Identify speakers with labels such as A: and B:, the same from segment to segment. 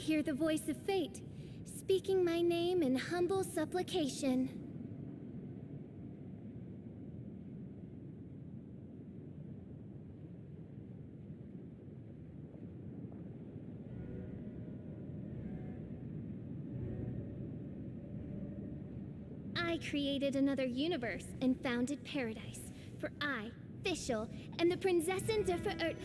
A: hear the voice of fate, speaking my name in humble supplication. I created another universe and founded paradise, for I, Fischl, am the Prinzessin der Verirrt...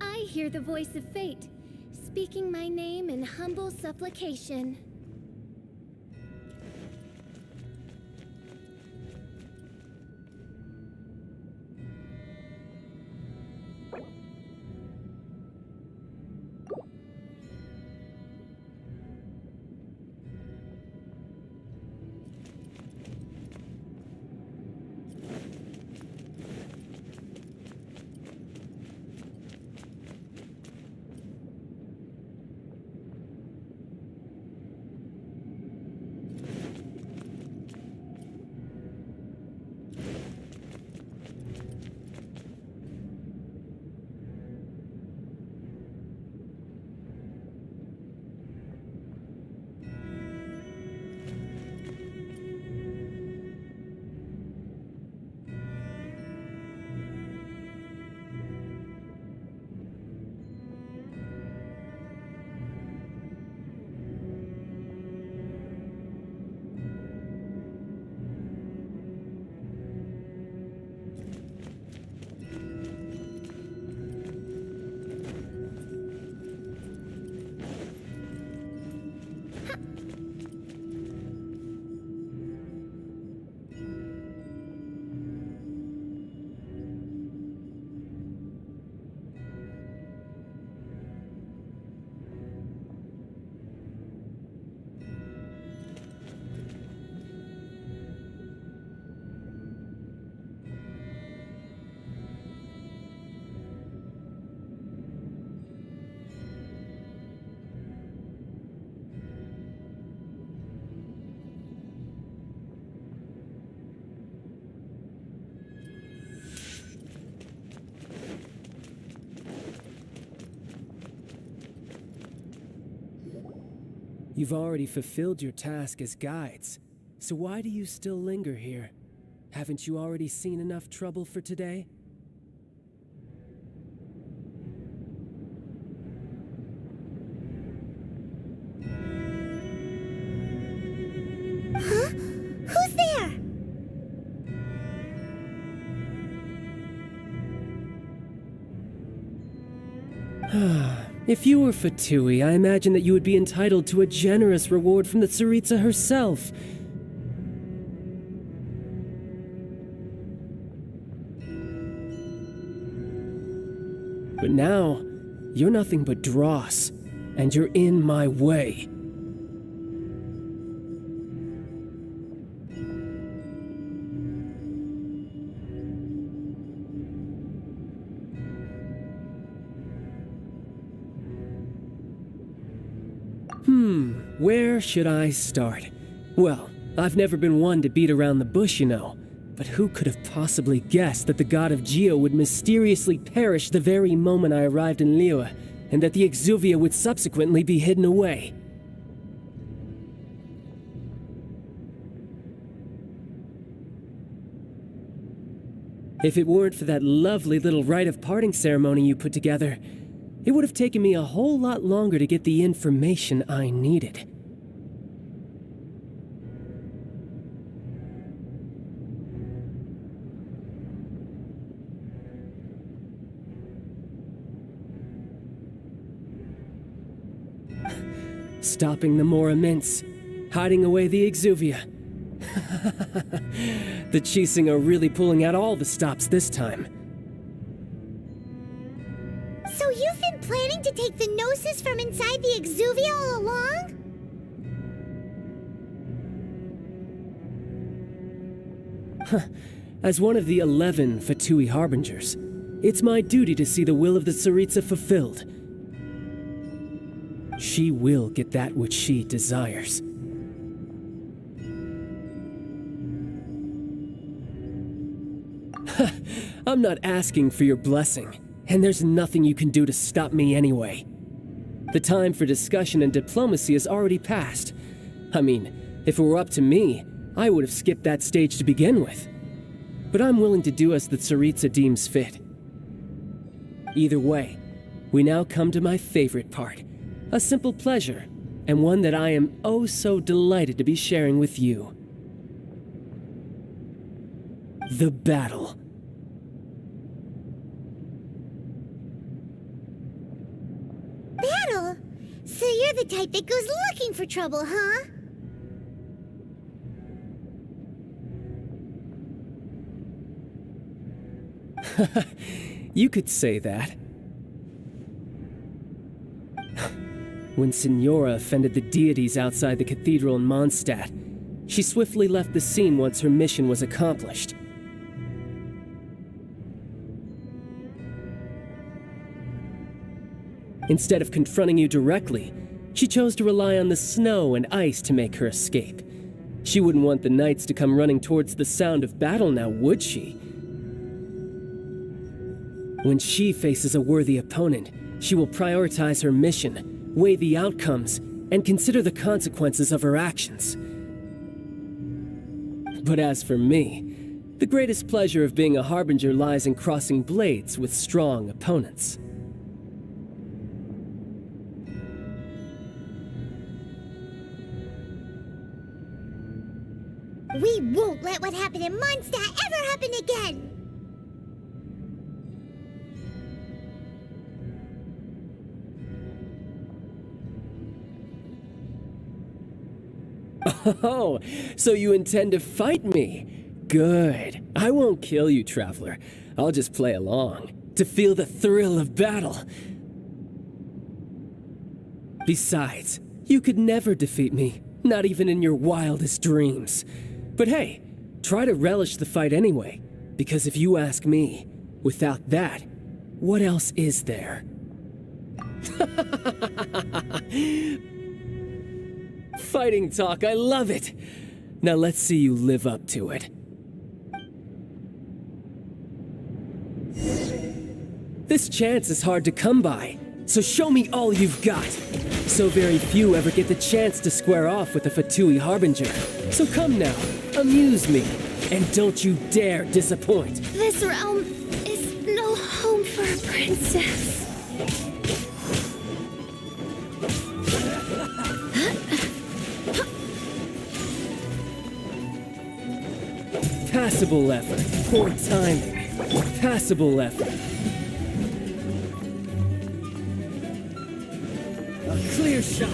A: I hear the voice of fate, speaking my name in humble supplication.
B: You've already fulfilled your task as guides, so why do you still linger here? Haven't you already seen enough trouble for today?
A: Huh? Who's there?
B: If you were Fatui, I imagine that you would be entitled to a generous reward from the Tsaritsa herself. But now, you're nothing but dross, and you're in my way. Where should I start? Well, I've never been one to beat around the bush, you know. But who could have possibly guessed that the god of Geo would mysteriously perish the very moment I arrived in Liyue, and that the Exuvia would subsequently be hidden away? If it weren't for that lovely little rite of parting ceremony you put together, it would have taken me a whole lot longer to get the information I needed. Stopping the Mora Mints, hiding away the Exuvia. The Chising are really pulling out all the stops this time.
C: So you've been planning to take the Gnosis from inside the Exuvia all along?
B: As one of the 11 Fatui Harbingers, it's my duty to see the will of the Tsaritsa fulfilled. She will get that which she desires. I'm not asking for your blessing, and there's nothing you can do to stop me anyway. The time for discussion and diplomacy has already passed. I mean, if it were up to me, I would have skipped that stage to begin with. But I'm willing to do as the Tsaritsa deems fit. Either way, we now come to my favorite part. A simple pleasure, and one that I am oh so delighted to be sharing with you. The battle.
C: Battle? So you're the type that goes looking for trouble, huh?
B: You could say that. When Signora offended the deities outside the cathedral in Mondstadt, she swiftly left the scene once her mission was accomplished. Instead of confronting you directly, she chose to rely on the snow and ice to make her escape. She wouldn't want the knights to come running towards the sound of battle now, would she? When she faces a worthy opponent, she will prioritize her mission, weigh the outcomes, and consider the consequences of her actions. But as for me, the greatest pleasure of being a Harbinger lies in crossing blades with strong opponents.
C: We won't let what happened in Mondstadt ever happen again!
B: Oh, so you intend to fight me? Good. I won't kill you, Traveler. I'll just play along, to feel the thrill of battle. Besides, you could never defeat me, not even in your wildest dreams. But hey, try to relish the fight anyway, because if you ask me, without that, what else is there? Fighting talk, I love it! Now let's see you live up to it. This chance is hard to come by, so show me all you've got. So very few ever get the chance to square off with a Fatui Harbinger. So come now, amuse me, and don't you dare disappoint.
A: This realm is no home for a princess.
B: Passable effort, poor timing. Passable effort. A clear shot.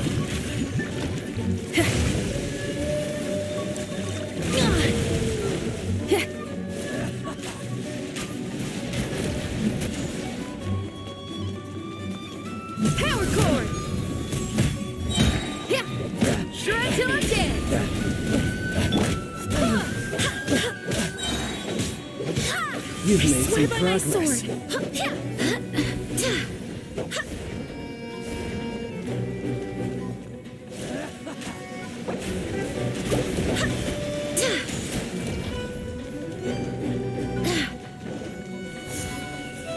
A: Power chord! Shred till I'm dead!
B: You've made some progress.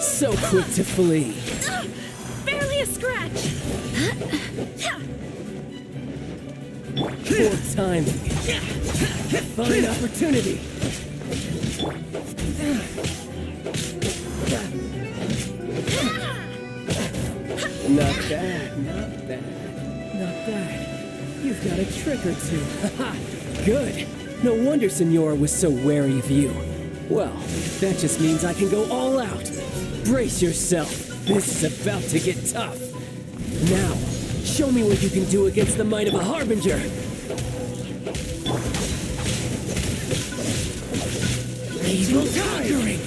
B: So quick to flee.
A: Barely a scratch!
B: Poor timing. Fine opportunity. Not bad, not bad, not bad. You've got a trick or two. Haha, good. No wonder Signora was so wary of you. Well, that just means I can go all out. Brace yourself. This is about to get tough. Now, show me what you can do against the might of a Harbinger. Evil conquering!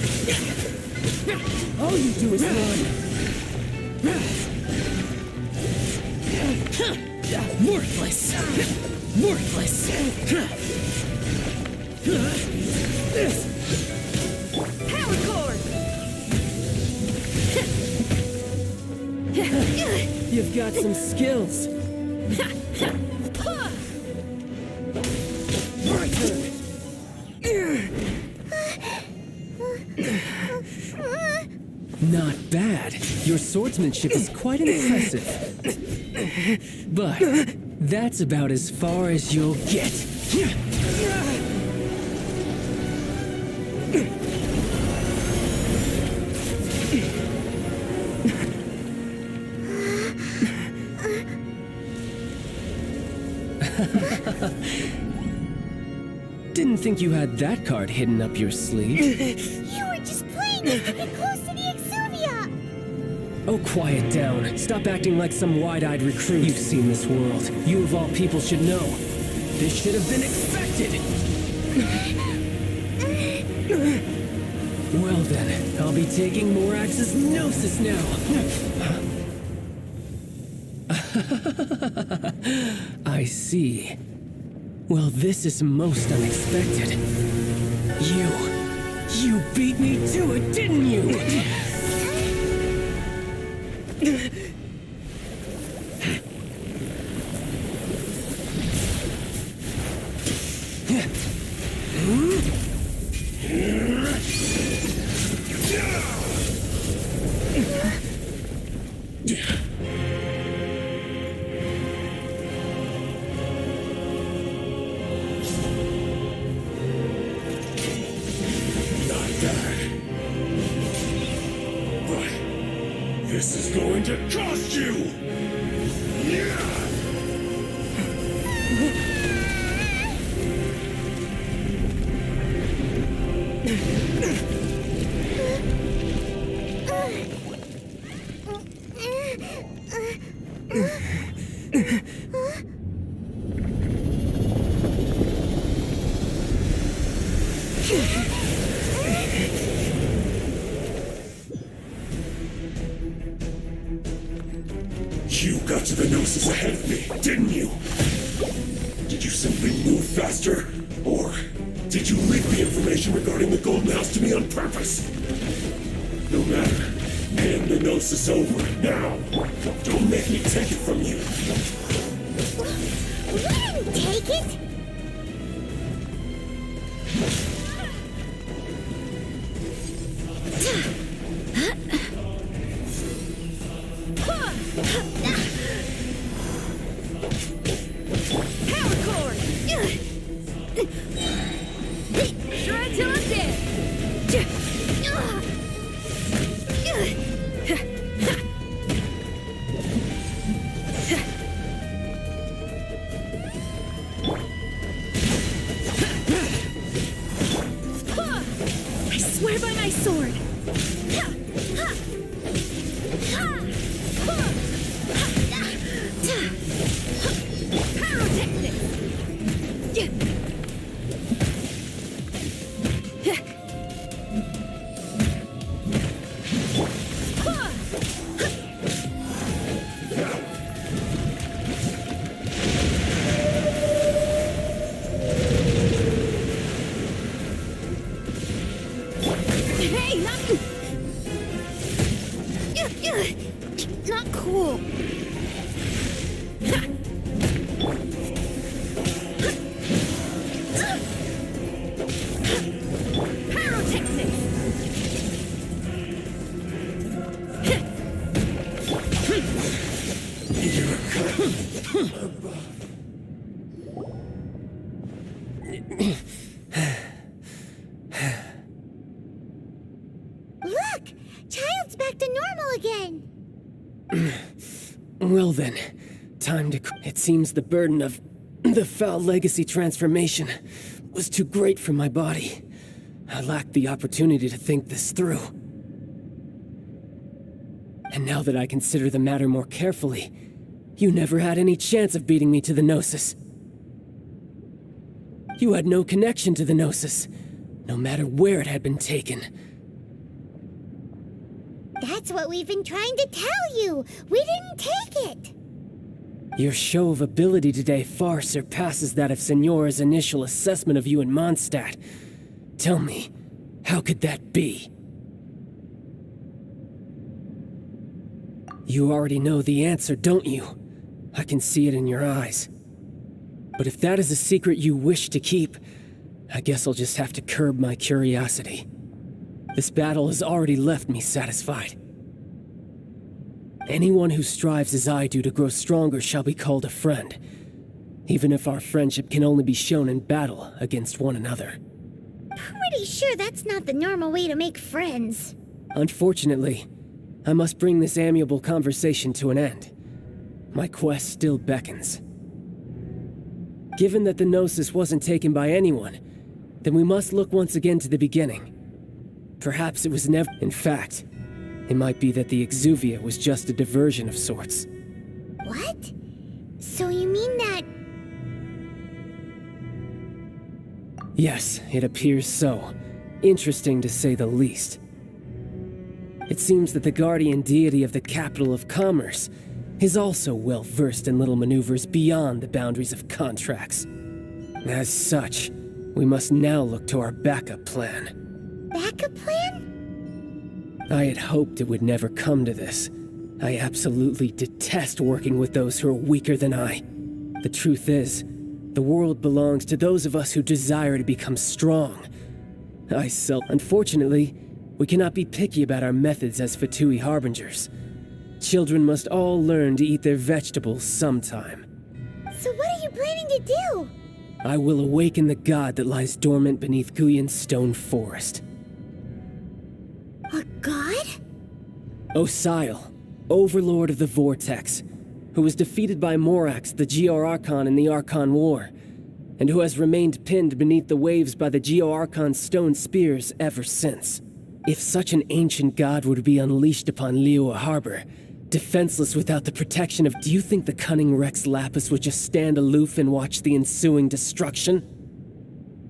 B: All you do is run. Worthless! Worthless!
A: Power cord!
B: You've got some skills. My turn. Not bad. Your swordsmanship is quite impressive. But that's about as far as you'll get. Didn't think you had that card hidden up your sleeve.
C: You were just playing us to get close to the Exuvia!
B: Oh, quiet down. Stop acting like some wide-eyed recruit. You've seen this world. You of all people should know. This should have been expected! Well then, I'll be taking Morax's Gnosis now! I see. Well, this is most unexpected. You beat me to it, didn't you?
D: This is going to cost you! You got to the Gnosis ahead of me, didn't you? Did you simply move faster? Or did you leak the information regarding the Golden House to me on purpose? No matter. Hand the Gnosis over, now! Don't make me take it from you!
C: Let him take it!
A: Power cord! Shred till I'm dead! I swear by my sword! Hey, not cool. Pyrotechnics.
C: Look! Child's back to normal again!
B: Well then, time to... It seems the burden of the foul legacy transformation was too great for my body. I lacked the opportunity to think this through. And now that I consider the matter more carefully, you never had any chance of beating me to the Gnosis. You had no connection to the Gnosis. no matter where it had been taken.
C: That's what we've been trying to tell you. We didn't take it.
B: Your show of ability today far surpasses that of Senora's initial assessment of you in Mondstadt. Tell me, how could that be? You already know the answer, don't you? I can see it in your eyes. But if that is a secret you wish to keep, I guess I'll just have to curb my curiosity. This battle has already left me satisfied. Anyone who strives as I do to grow stronger shall be called a friend, even if our friendship can only be shown in battle against one another.
C: Pretty sure that's not the normal way to make friends.
B: Unfortunately, I must bring this amiable conversation to an end. My quest still beckons. Given that the Gnosis wasn't taken by anyone, then we must look once again to the beginning. Perhaps it was never... In fact, it might be that the Exuvia was just a diversion of sorts.
C: What? So you mean that...
B: Yes, it appears so. Interesting to say the least. It seems that the guardian deity of the capital of commerce is also well versed in little maneuvers beyond the boundaries of contracts. As such, we must now look to our backup plan.
C: Backup plan?
B: I had hoped it would never come to this. I absolutely detest working with those who are weaker than I. The truth is, the world belongs to those of us who desire to become strong. Unfortunately, we cannot be picky about our methods as Fatui Harbingers. Children must all learn to eat their vegetables sometime.
C: So what are you planning to do?
B: I will awaken the god that lies dormant beneath Guyon's stone forest.
C: A god?
B: Osile, overlord of the Vortex, who was defeated by Morax, the Geo-Archon in the Archon War, and who has remained pinned beneath the waves by the Geo-Archon's stone spears ever since. If such an ancient god were to be unleashed upon Liyue Harbor, defenseless without the protection of... Do you think the cunning Rex Lapis would just stand aloof and watch the ensuing destruction?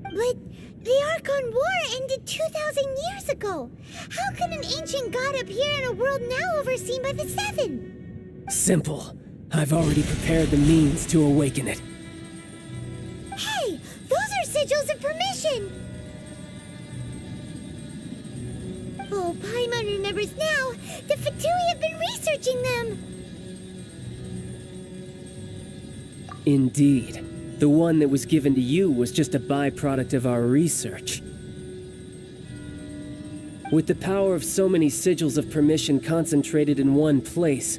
C: But the Archon War ended 2,000 years ago. How could an ancient god appear in a world now overseen by the Seven?
B: Simple. I've already prepared the means to awaken it.
C: Hey, those are sigils of permission! Oh, Paimon remembers now. The Fatui have been researching them.
B: Indeed. The one that was given to you was just a byproduct of our research. With the power of so many sigils of permission concentrated in one place,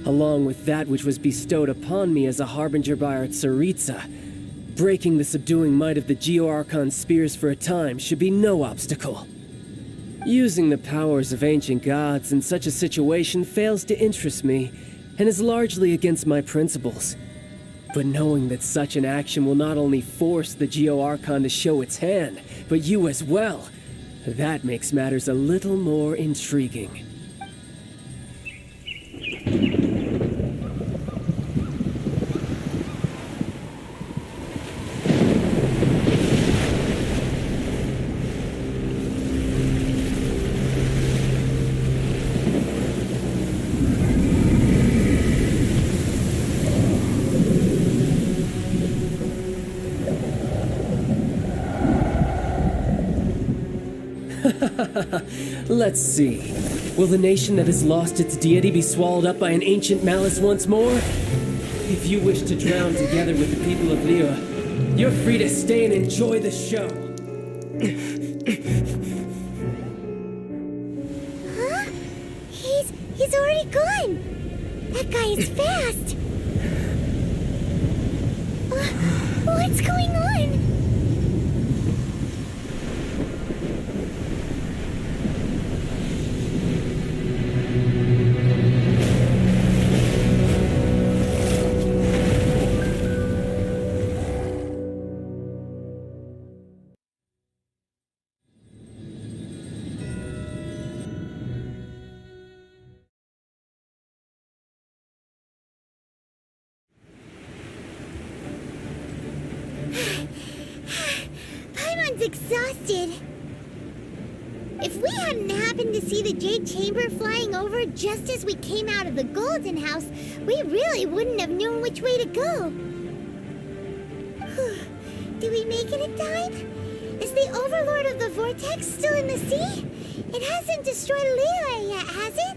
B: along with that which was bestowed upon me as a harbinger by our Tsaritsa, breaking the subduing might of the Geo-Archon spears for a time should be no obstacle. Using the powers of ancient gods in such a situation fails to interest me, and is largely against my principles. But knowing that such an action will not only force the Geo-Archon to show its hand, but you as well, that makes matters a little more intriguing. Let's see. Will the nation that has lost its deity be swallowed up by an ancient malice once more? If you wish to drown together with the people of Liyue, you're free to stay and enjoy the show.
C: Huh? He's already gone. That guy is fast. What's going on? Paimon's exhausted. If we hadn't happened to see the Jade Chamber flying over just as we came out of the Golden House, we really wouldn't have known which way to go. Do we make it in time? Is the Overlord of the Vortex still in the sea? It hasn't destroyed Liyue yet, has it?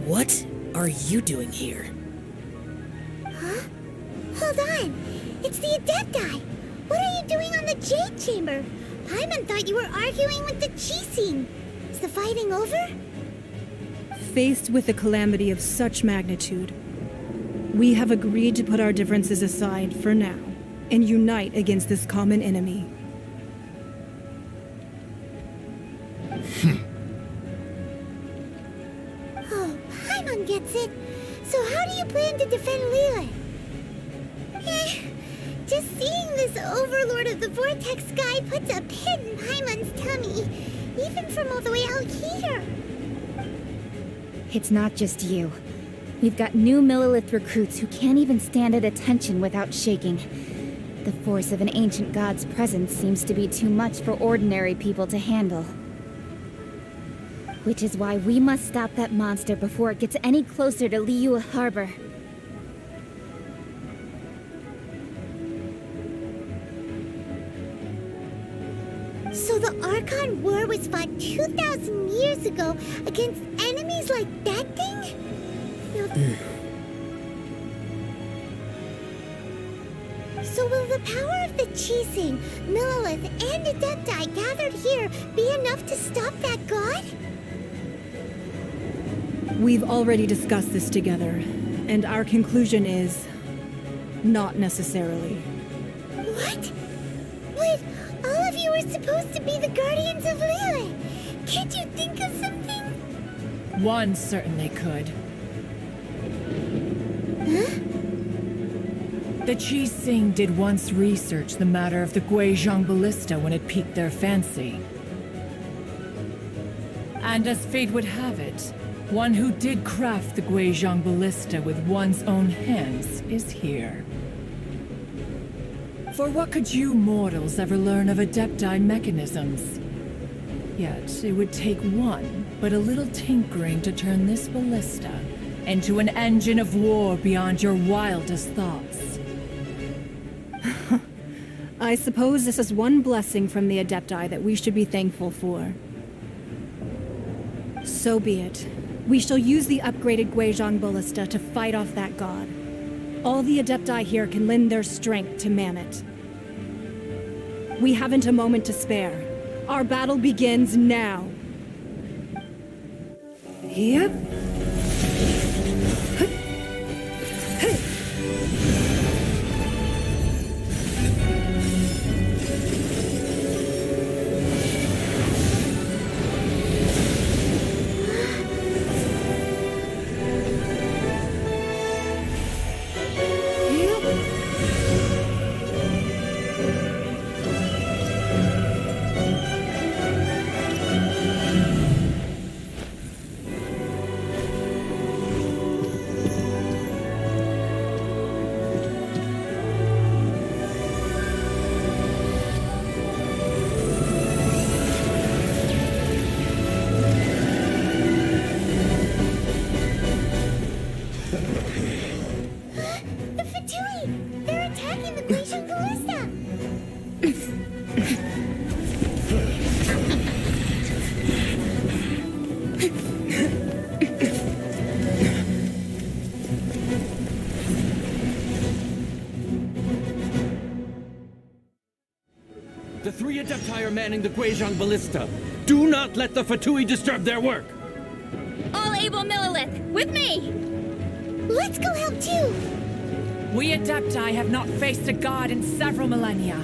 E: What are you doing here?
C: Huh? Hold on. It's the Adepti. What are you doing on the Jade Chamber? Paimon thought you were arguing with the Qixing. Is the fighting over?
F: Faced with a calamity of such magnitude, we have agreed to put our differences aside for now and unite against this common enemy.
C: Oh, Paimon gets it. So how do you plan to defend Liyue? Just seeing this Overlord of the Vortex guy puts a pit in Paimon's tummy, even from all the way out here.
G: It's not just you. We've got new Millilith recruits who can't even stand at attention without shaking. The force of an ancient god's presence seems to be too much for ordinary people to handle. Which is why we must stop that monster before it gets any closer to Liyue Harbor.
C: So the Archon War was fought 2,000 years ago against enemies like that thing? So will the power of the Qixing, Millilith, and Adepti gathered here be enough to stop that god?
F: We've already discussed this together, and our conclusion is not necessarily.
C: What? Wait, all of you were supposed to be the guardians of Liyue. Can't you think of something?
H: One certainly could.
C: Huh?
H: The Qixing did once research the matter of the Guizhong Ballista when it piqued their fancy. And as fate would have it, one who did craft the Guizhong Ballista with one's own hands is here. For what could you mortals ever learn of Adepti mechanisms? Yet it would take one, but a little tinkering to turn this ballista into an engine of war beyond your wildest thoughts.
F: I suppose this is one blessing from the Adepti that we should be thankful for. So be it. We shall use the upgraded Guizhong Ballista to fight off that god. All the Adepti here can lend their strength to man it. We haven't a moment to spare. Our battle begins now. Yep.
C: The Fatui! They're attacking the Guizhong Ballista!
I: The three Adepti are manning the Guizhong Ballista. Do not let the Fatui disturb their work!
G: All able Millilith, with me!
C: Let's go help too!
H: We Adepti have not faced a god in several millennia.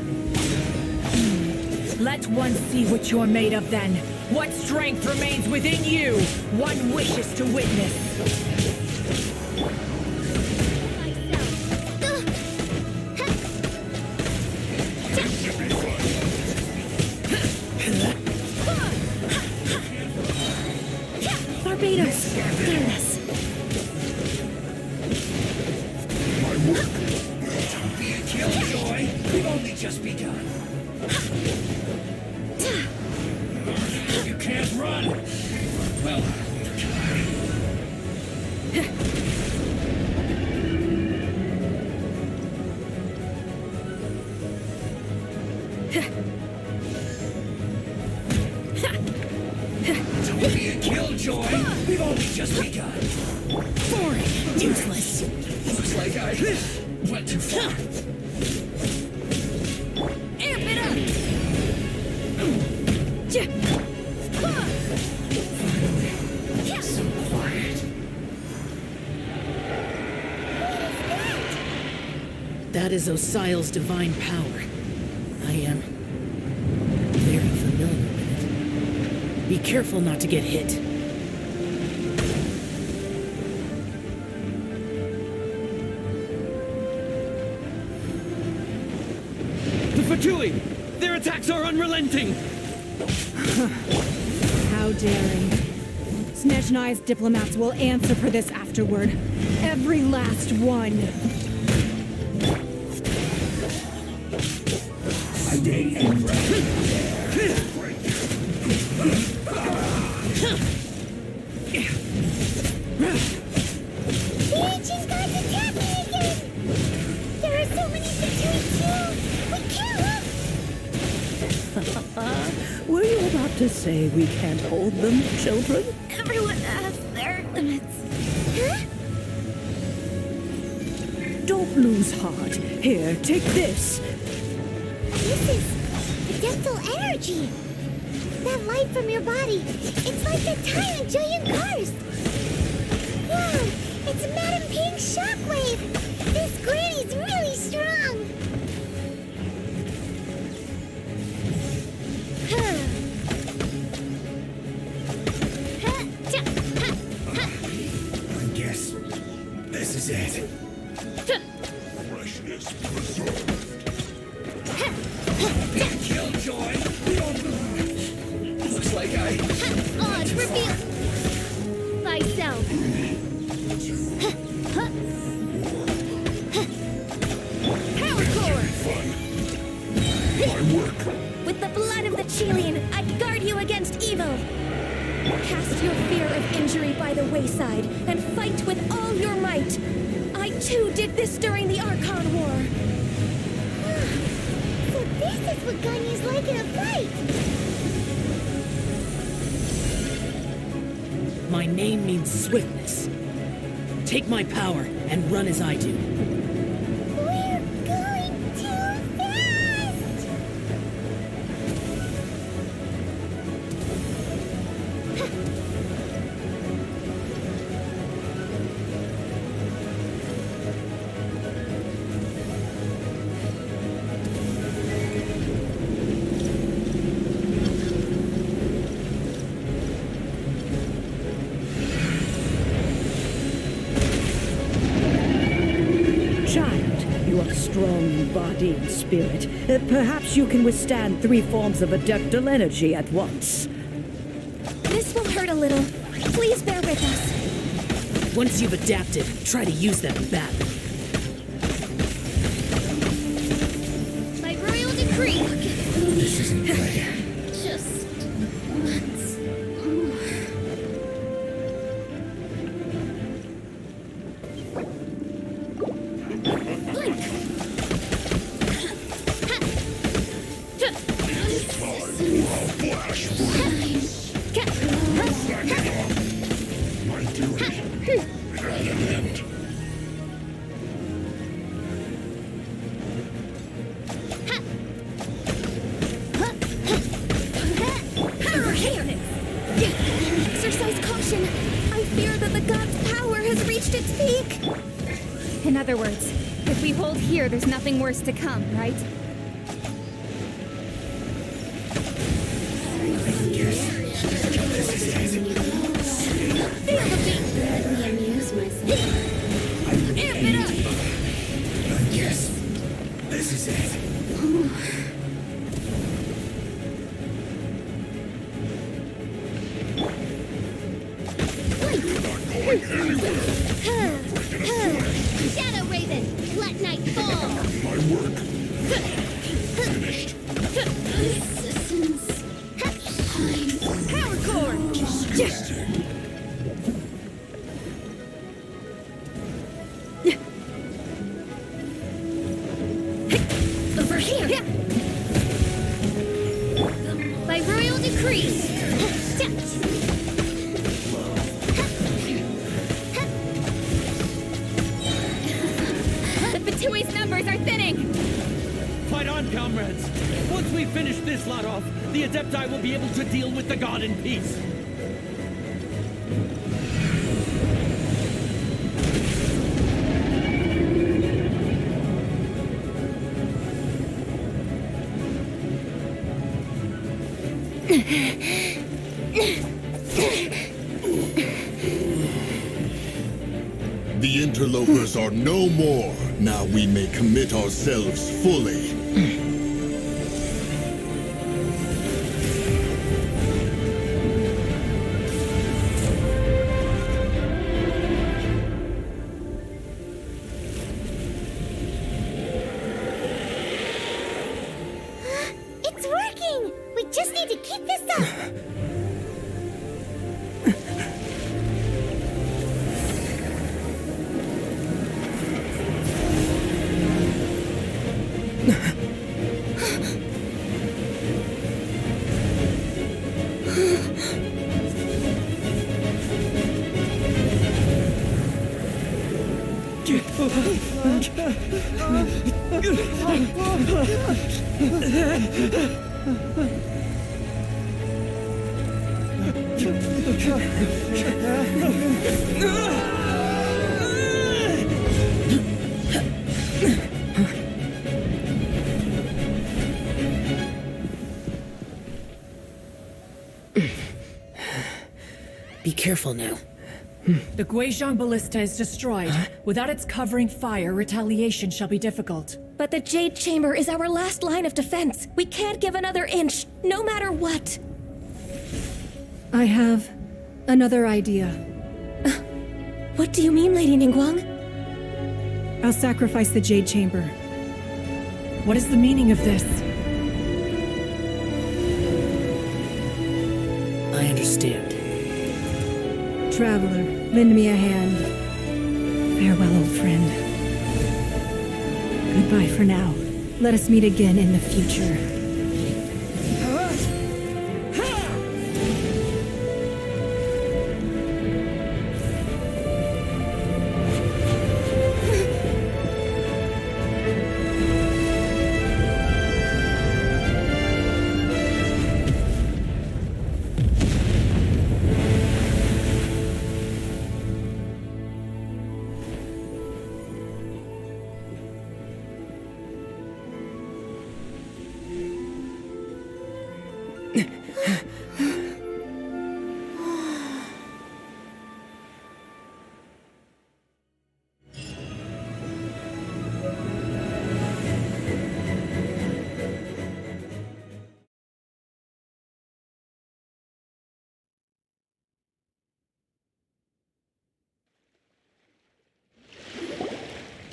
H: Let one see what you're made of then. What strength remains within you? One wishes to witness.
G: Barbados, fearless.
D: Don't be a killjoy. We've only just begun. You can't run. Well, don't be a killjoy. We've only just begun.
E: Boring. Useless.
D: Looks like I went too far.
A: Amp it up!
D: So quiet.
E: That is Osial's divine power. I am very familiar with it. Be careful not to get hit.
I: The Fatui! Their attacks are unrelenting!
F: How daring. Snezhnai's diplomats will answer for this afterward. Every last one.
D: I gain breath.
C: The ancient gods attack me again! There are so many Fatui too! We can't look!
J: Were you about to say we can't hold them, children?
A: Everyone has their limits.
C: Huh?
J: Don't lose heart. Here, take this.
C: This is adeptal energy! That light from your body, it's like the time in Julian Cars! Wow, it's Madam Pink's shockwave! This granny's really strong!
D: I guess this is it. Freshness preserved. Be a killjoy. Looks like I
A: Odd, reveal thyself. Power core!
D: fun. My work.
A: With the blood of the Chelian, I guard you against evil. Cast your fear of injury by the wayside and fight with all your might. I too did this during the Archon War.
C: So this is what Ganya's like in a fight!
E: My name means swiftness. Take my power and run as I do.
C: We're going too fast!
J: Child, you are strong in body and spirit. Perhaps you can withstand 3 forms of adeptal energy at once.
A: This will hurt a little. Please bear with us.
E: Once you've adapted, try to use them badly.
A: By royal decree.
D: This isn't play.
A: Just once more. Blink!
D: Flash my duty at an end.
A: Exercise caution. I fear that the god's power has reached its peak.
G: In other words, if we hold here, there's nothing worse to come, right?
A: Feel the beat. Let me amuse myself. Amp it up.
D: I guess this is it.
A: Shadow Raven,
D: work. Finished.
A: Power core!
D: Disgusting.
A: Over here! By royal decree! The Fatui's numbers are thinning!
I: Fight on, comrades! Once we finish this lot off, the Adepti will be able to deal with the god in peace.
K: The interlopers are no more. Now we may commit ourselves fully.
C: It's working! We just need to keep this up!
E: Be careful now.
H: The Guizhong Ballista is destroyed. Without its covering fire, retaliation shall be difficult.
A: But the Jade Chamber is our last line of defense. We can't give another inch, no matter what.
F: I have another idea.
A: What do you mean, Lady Ningguang?
F: I'll sacrifice the Jade Chamber.
H: What is the meaning of this?
E: I understand.
F: Traveler, lend me a hand. Farewell, old friend. Goodbye for now. Let us meet again in the future.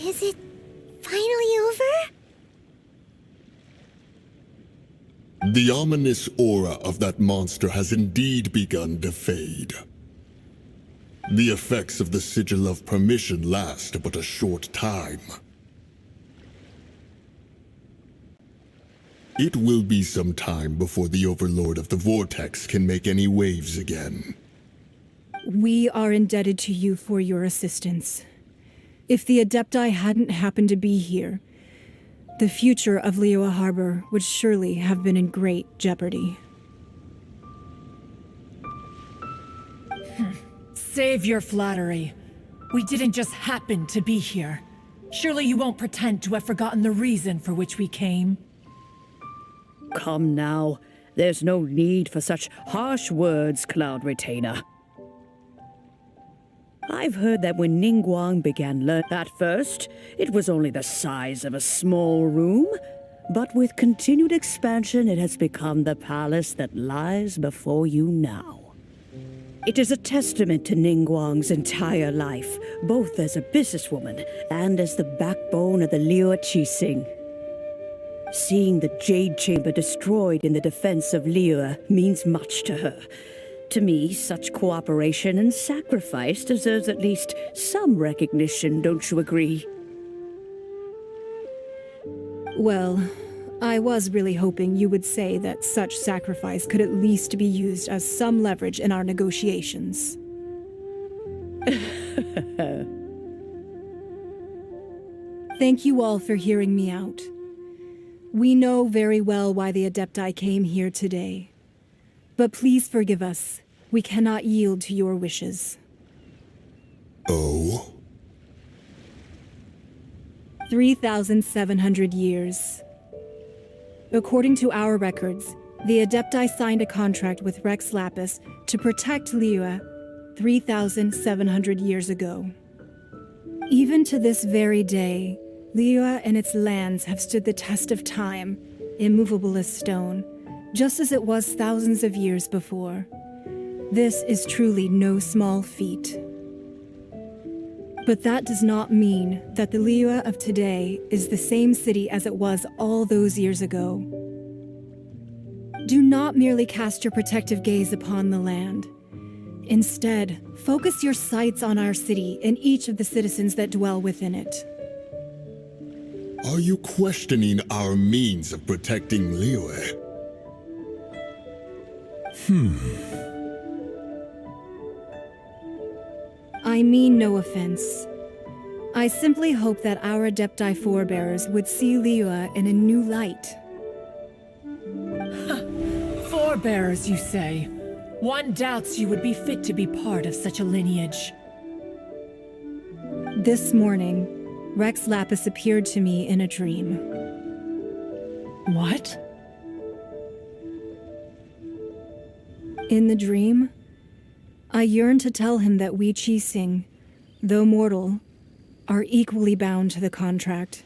C: Is it finally over?
K: The ominous aura of that monster has indeed begun to fade. The effects of the Sigil of Permission last but a short time. It will be some time before the Overlord of the Vortex can make any waves again.
F: We are indebted to you for your assistance. If the Adepti hadn't happened to be here, the future of Liyue Harbor would surely have been in great jeopardy.
H: Save your flattery. We didn't just happen to be here. Surely you won't pretend to have forgotten the reason for which we came.
J: Come now. There's no need for such harsh words, Cloud Retainer. I've heard that when Ningguang began learning at first, it was only the size of a small room, but with continued expansion it has become the palace that lies before you now. It is a testament to Ningguang's entire life, both as a businesswoman and as the backbone of the Liyue Qixing. Seeing the Jade Chamber destroyed in the defense of Liyue means much to her. To me, such cooperation and sacrifice deserves at least some recognition, don't you agree?
F: Well, I was really hoping you would say that such sacrifice could at least be used as some leverage in our negotiations. Thank you all for hearing me out. We know very well why the Adepti came here today. But please forgive us. We cannot yield to your wishes.
K: Oh?
F: 3,700 years. According to our records, the Adepti signed a contract with Rex Lapis to protect Liyue 3,700 years ago. Even to this very day, Liyue and its lands have stood the test of time, immovable as stone, just as it was thousands of years before. This is truly no small feat. But that does not mean that the Liyue of today is the same city as it was all those years ago. Do not merely cast your protective gaze upon the land. Instead, focus your sights on our city and each of the citizens that dwell within it.
K: Are you questioning our means of protecting Liyue?
F: I mean no offense. I simply hope that our Adepti forebears would see Liyue in a new light.
H: Forebearers, you say? One doubts you would be fit to be part of such a lineage.
F: This morning, Rex Lapis appeared to me in a dream.
H: What?
F: In the dream, I yearned to tell him that we Qixing, though mortal, are equally bound to the contract.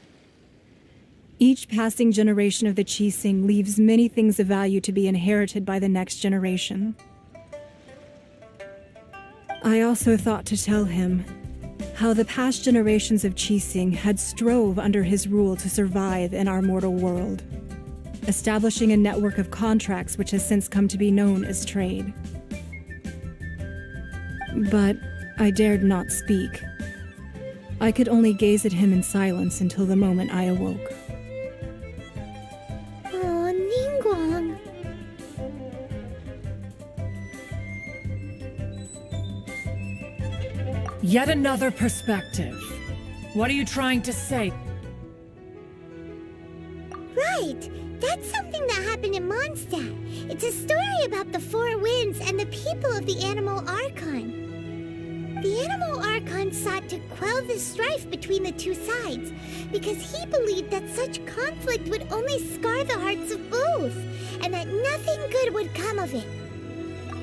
F: Each passing generation of the Qixing leaves many things of value to be inherited by the next generation. I also thought to tell him how the past generations of Qixing had strove under his rule to survive in our mortal world, establishing a network of contracts which has since come to be known as trade. But I dared not speak. I could only gaze at him in silence until the moment I awoke.
C: Oh, Ningguang.
H: Yet another perspective. What are you trying to say?
C: Right! That's something that happened in Mondstadt. It's a story about the Four Winds and the people of the Animal Archon. The Animal Archon sought to quell the strife between the two sides because he believed that such conflict would only scar the hearts of both, and that nothing good would come of it.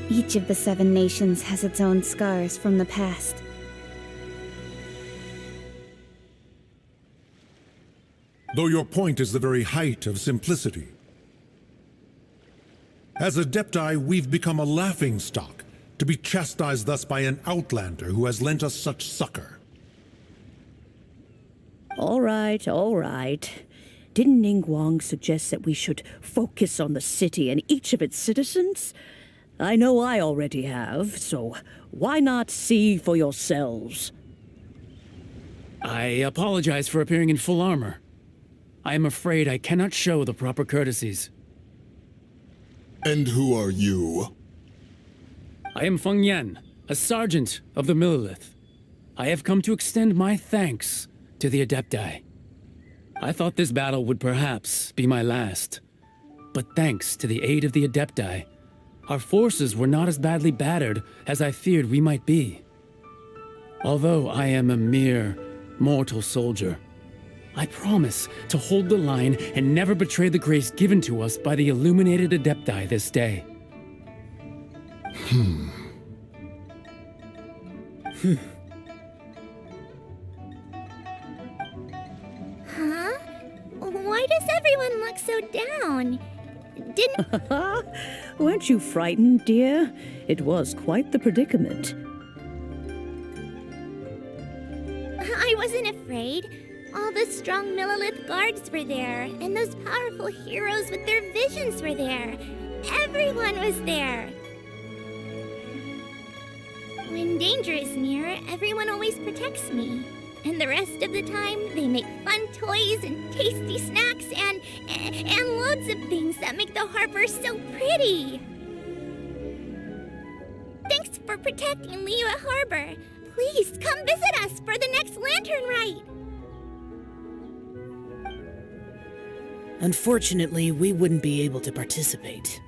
G: Each of the 7 nations has its own scars from the past.
L: Though your point is the very height of simplicity. As Adepti, we've become a laughingstock, to be chastised thus by an outlander who has lent us such succor.
J: All right, all right. Didn't Ningguang suggest that we should focus on the city and each of its citizens? I know I already have, so why not see for yourselves?
M: I apologize for appearing in full armor. I am afraid I cannot show the proper courtesies.
K: And who are you?
M: I am Feng Yan, a sergeant of the Millelith. I have come to extend my thanks to the Adepti. I thought this battle would perhaps be my last. But thanks to the aid of the Adepti, our forces were not as badly battered as I feared we might be. Although I am a mere mortal soldier, I promise to hold the line and never betray the grace given to us by the illuminated Adepti this day.
C: Huh? Why does everyone look so down?
J: Weren't you frightened, dear? It was quite the predicament.
C: I wasn't afraid. All the strong Millilith guards were there, and those powerful heroes with their visions were there. Everyone was there. When danger is near, everyone always protects me. And the rest of the time, they make fun toys and tasty snacks and loads of things that make the harbor so pretty. Thanks for protecting Liyue Harbor. Please come visit us for the next lantern rite.
E: Unfortunately, we wouldn't be able to participate.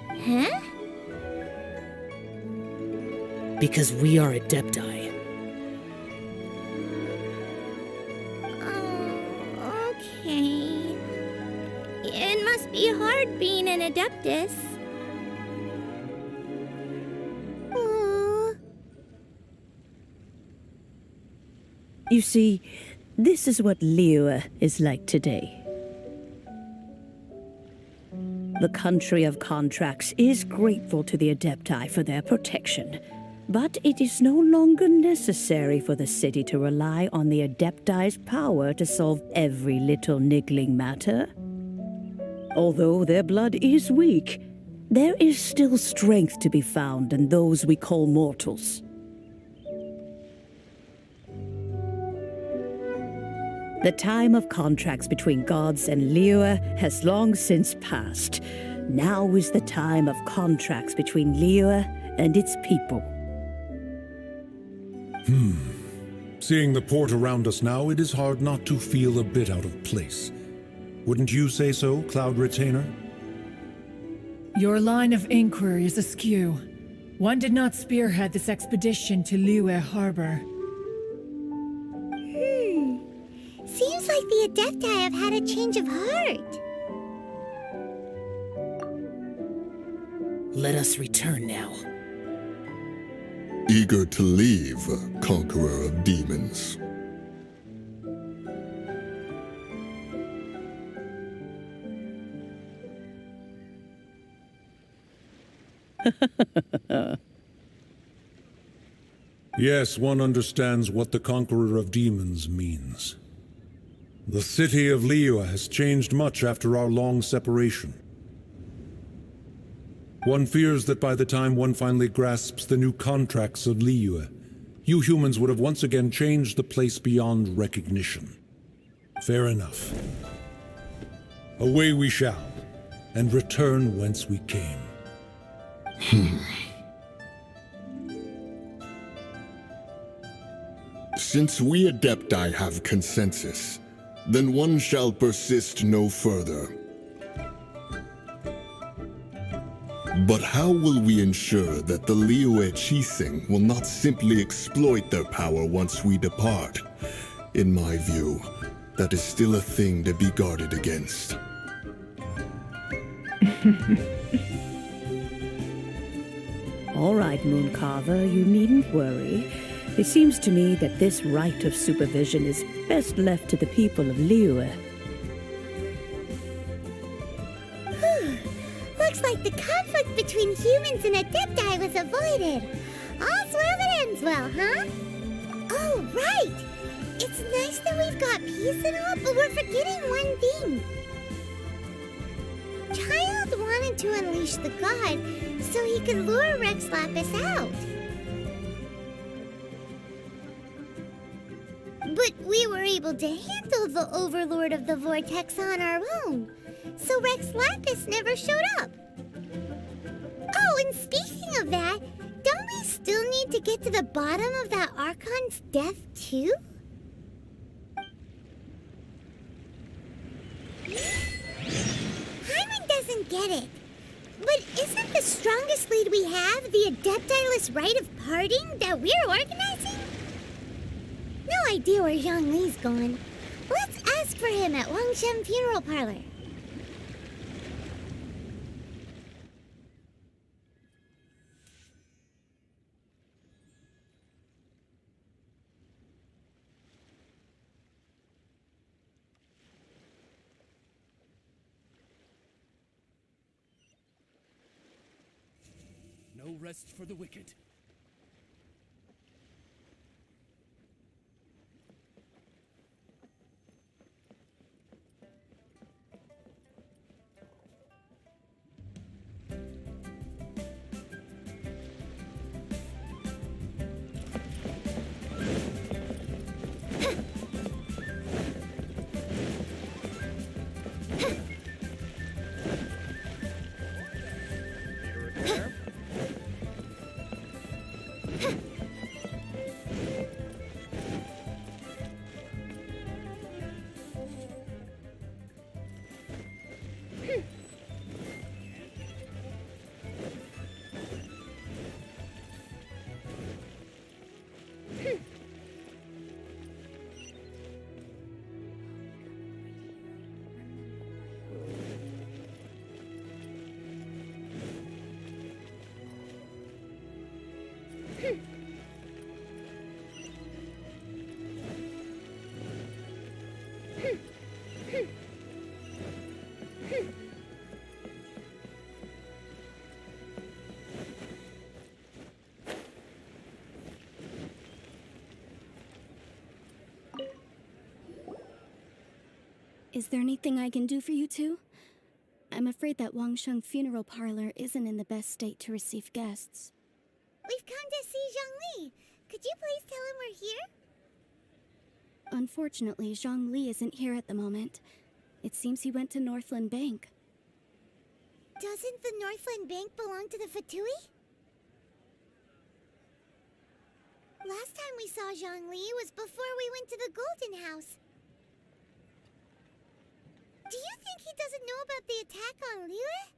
C: Huh?
E: Because we are Adepti.
C: Oh, okay. It must be hard being an Adeptus. Aww.
J: You see, this is what Liyue is like today. The country of contracts is grateful to the Adepti for their protection, but it is no longer necessary for the city to rely on the Adepti's power to solve every little niggling matter. Although their blood is weak, there is still strength to be found in those we call mortals. The time of contracts between gods and Liyue has long since passed. Now is the time of contracts between Liyue and its people.
L: Seeing the port around us now, it is hard not to feel a bit out of place. Wouldn't you say so, Cloud Retainer?
H: Your line of inquiry is askew. One did not spearhead this expedition to Liyue Harbor.
C: Seems like the Adepti have had a change of heart.
E: Let us return now.
K: Eager to leave, conqueror of demons.
L: Yes, one understands what the conqueror of demons means. The city of Liyue has changed much after our long separation. One fears that by the time one finally grasps the new contracts of Liyue, you humans would have once again changed the place beyond recognition. Fair enough. Away we shall, and return whence we came.
K: Since we Adepti have consensus, then one shall persist no further. But how will we ensure that the Liyue Qixing will not simply exploit their power once we depart? In my view, that is still a thing to be guarded against.
J: All right, Mooncarver, you needn't worry. It seems to me that this right of supervision is best left to the people of Liyue.
C: Looks like the conflict between humans and Adepti was avoided. All's well that ends well, huh? Oh, right! It's nice that we've got peace and all, but we're forgetting one thing. Child wanted to unleash the god so he could lure Rex Lapis out. But we were able to handle the Overlord of the Vortex on our own, so Rex Lapis never showed up. Oh, and speaking of that, don't we still need to get to the bottom of that Archon's death, too? Hyman doesn't get it. But isn't the strongest lead we have the Adepti-less rite of parting that we're organizing? No idea where Zhang Li's gone. Let's ask for him at Wangshen Funeral Parlor.
M: No rest for the wicked.
A: Is there anything I can do for you two? I'm afraid that Wangsheng funeral parlor isn't in the best state to receive guests.
C: We've come to see Zhongli. Could you please tell him we're here?
A: Unfortunately, Zhongli isn't here at the moment. It seems he went to Northland Bank.
C: Doesn't the Northland Bank belong to the Fatui? Last time we saw Zhongli was before we went to the Golden House. Do you think he doesn't know about the attack on Liyue?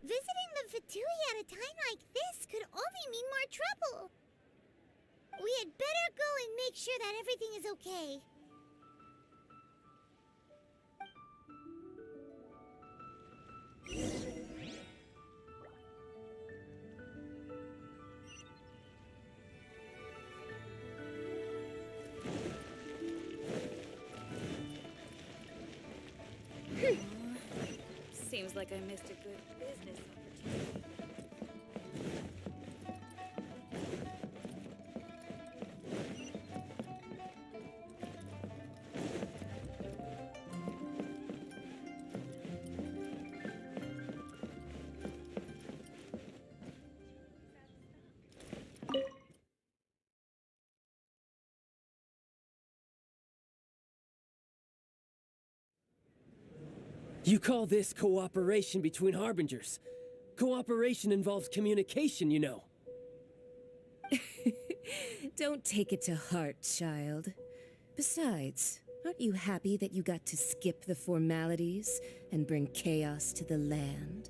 C: Visiting the Fatui at a time like this could only mean more trouble. We had better go and make sure that everything is okay.
G: Seems like I missed a good business opportunity.
B: You call this cooperation between Harbingers? Cooperation involves communication, you know.
N: Don't take it to heart, child. Besides, aren't you happy that you got to skip the formalities and bring chaos to the land?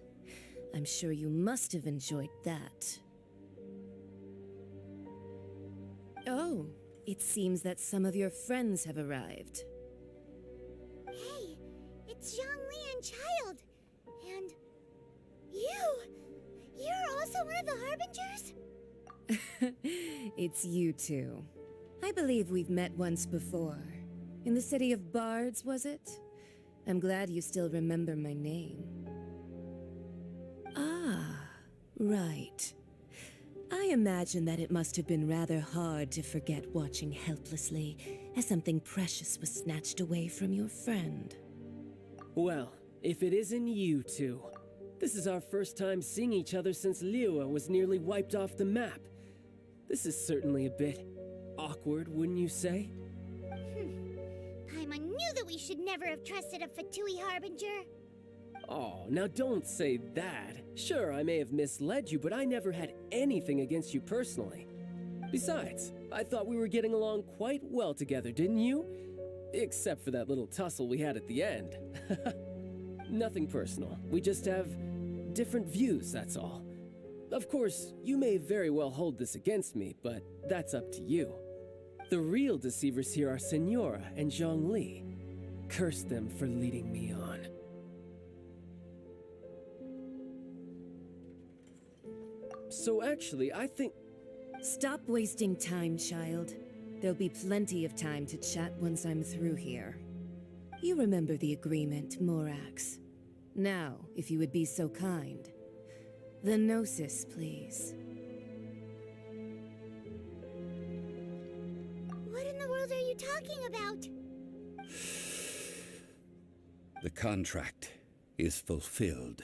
N: I'm sure you must have enjoyed that. Oh, it seems that some of your friends have arrived.
C: Hey, it's Zhongli and Child. And you! You're also one of the Harbingers?
N: It's you two. I believe we've met once before. In the city of Bards, was it? I'm glad you still remember my name. Ah, right. I imagine that it must have been rather hard to forget watching helplessly as something precious was snatched away from your friend.
B: Well, if it isn't you two. This is our first time seeing each other since Liyue was nearly wiped off the map. This is certainly a bit awkward, wouldn't you say?
C: Paimon knew that we should never have trusted a Fatui Harbinger.
B: Oh, now don't say that. Sure, I may have misled you, but I never had anything against you personally. Besides, I thought we were getting along quite well together, didn't you? Except for that little tussle we had at the end. Nothing personal. We just have different views, that's all. Of course, you may very well hold this against me, but that's up to you. The real deceivers here are Senora and Zhongli. Curse them for leading me on. So actually, I think...
N: Stop wasting time, child. There'll be plenty of time to chat once I'm through here. You remember the agreement, Morax. Now, if you would be so kind. The Gnosis, please.
C: What in the world are you talking about?
O: The contract is fulfilled.